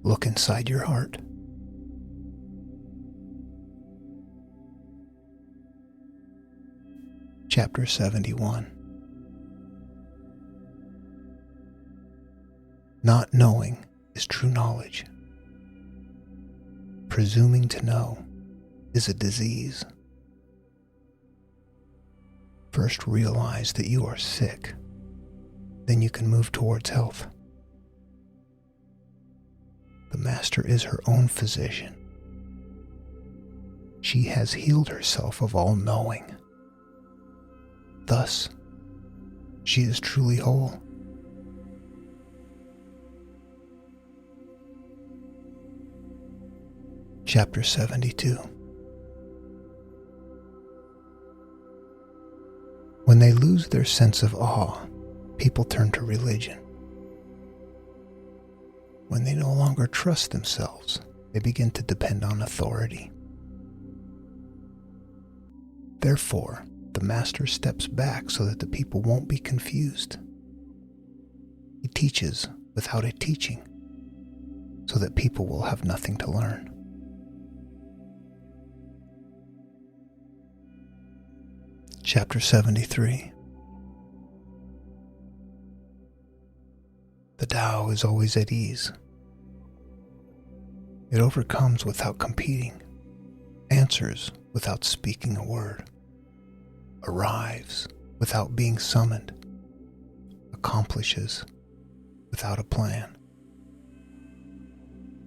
look inside your heart. Chapter 71. Not knowing is true knowledge. Presuming to know is a disease. First realize that you are sick, then you can move towards health. The master is her own physician. She has healed herself of all knowing. Thus, she is truly whole. Chapter 72. When they lose their sense of awe, people turn to religion. When they no longer trust themselves, they begin to depend on authority. Therefore, the master steps back so that the people won't be confused. He teaches without a teaching, so that people will have nothing to learn. Chapter 73. The Tao is always at ease. It overcomes without competing, answers without speaking a word, arrives without being summoned, accomplishes without a plan.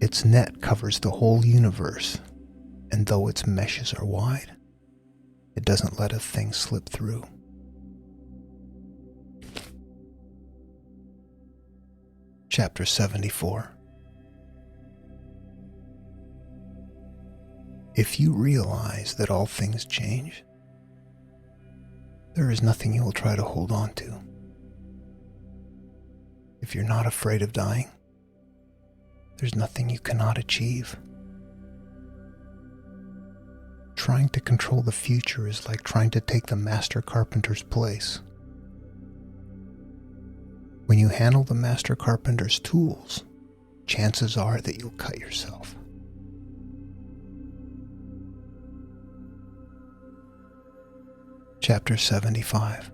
Its net covers the whole universe, and though its meshes are wide, it doesn't let a thing slip through. Chapter 74. If you realize that all things change, there is nothing you will try to hold on to. If you're not afraid of dying, there's nothing you cannot achieve. Trying to control the future is like trying to take the master carpenter's place. When you handle the master carpenter's tools, chances are that you'll cut yourself. Chapter 75.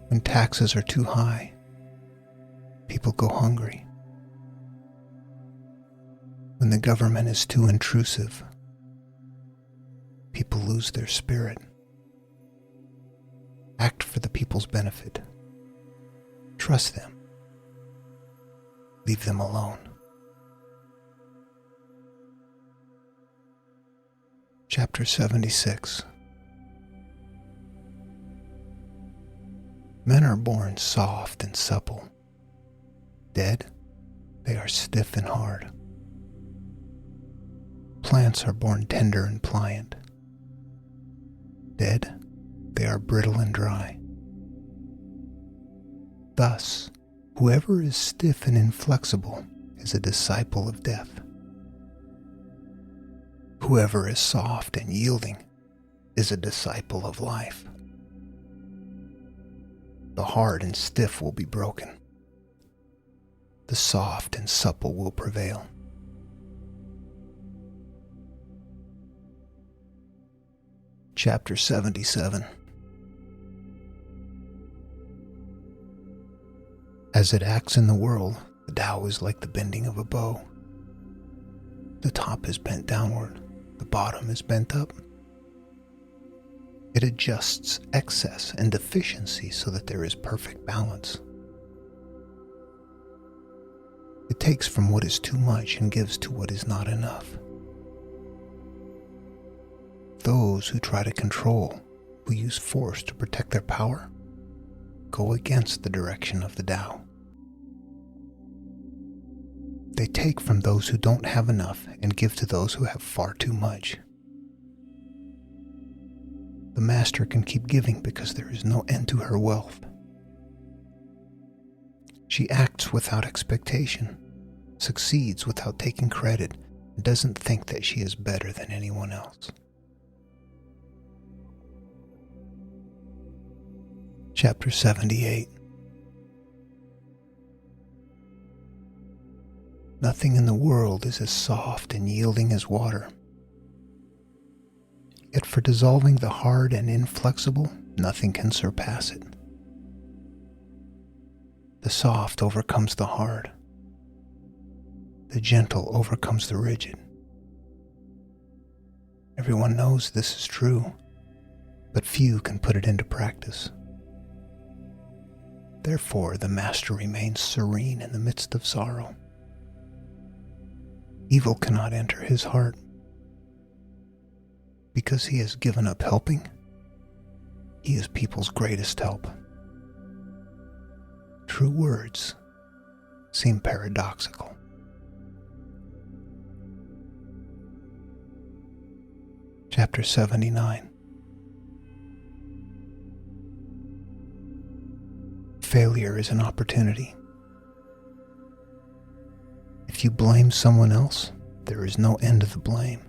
When taxes are too high, people go hungry. When the government is too intrusive, people lose their spirit. Act for the people's benefit. Trust them. Leave them alone. Chapter 76. Men are born soft and supple. Dead, they are stiff and hard. Plants are born tender and pliant. Dead, they are brittle and dry. Thus, whoever is stiff and inflexible is a disciple of death. Whoever is soft and yielding is a disciple of life. The hard and stiff will be broken. The soft and supple will prevail. Chapter 77. As it acts in the world, the Tao is like the bending of a bow. The top is bent downward, the bottom is bent up. It adjusts excess and deficiency so that there is perfect balance. It takes from what is too much and gives to what is not enough. Those who try to control, who use force to protect their power, go against the direction of the Tao. They take from those who don't have enough and give to those who have far too much. The master can keep giving because there is no end to her wealth. She acts without expectation, succeeds without taking credit, and doesn't think that she is better than anyone else. Chapter 78. Nothing in the world is as soft and yielding as water. Yet for dissolving the hard and inflexible, nothing can surpass it. The soft overcomes the hard. The gentle overcomes the rigid. Everyone knows this is true, but few can put it into practice. Therefore, the master remains serene in the midst of sorrow. Evil cannot enter his heart. Because he has given up helping, he is people's greatest help. True words seem paradoxical. Chapter 79. Failure is an opportunity. If you blame someone else, there is no end to the blame.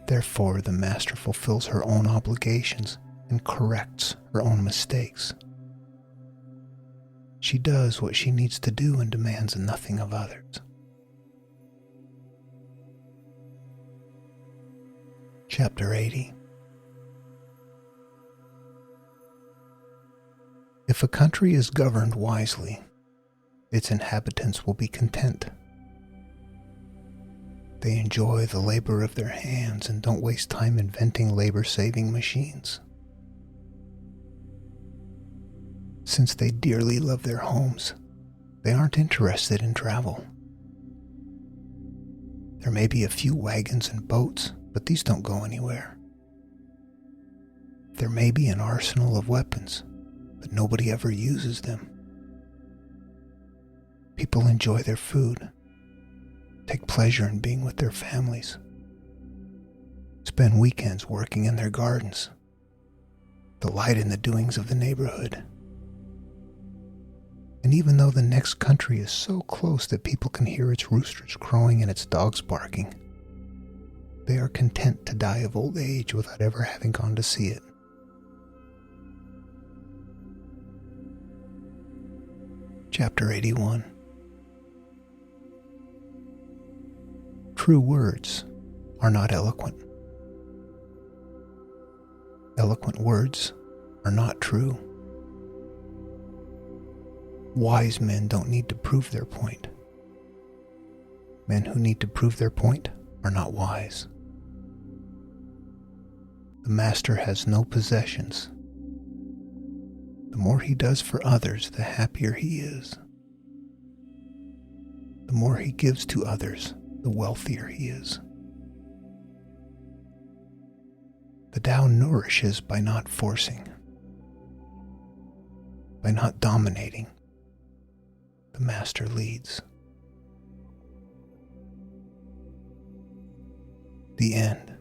Therefore, the master fulfills her own obligations and corrects her own mistakes. She does what she needs to do and demands nothing of others. Chapter 80. If a country is governed wisely, its inhabitants will be content. They enjoy the labor of their hands and don't waste time inventing labor-saving machines. Since they dearly love their homes, they aren't interested in travel. There may be a few wagons and boats, but these don't go anywhere. There may be an arsenal of weapons, but nobody ever uses them. People enjoy their food, take pleasure in being with their families, spend weekends working in their gardens, delight in the doings of the neighborhood. And even though the next country is so close that people can hear its roosters crowing and its dogs barking, they are content to die of old age without ever having gone to see it. Chapter 81. True words are not eloquent. Eloquent words are not true. Wise men don't need to prove their point. Men who need to prove their point are not wise. The master has no possessions. The more he does for others, the happier he is. The more he gives to others, the wealthier he is. The Tao nourishes by not forcing, by not dominating. The master leads. The end.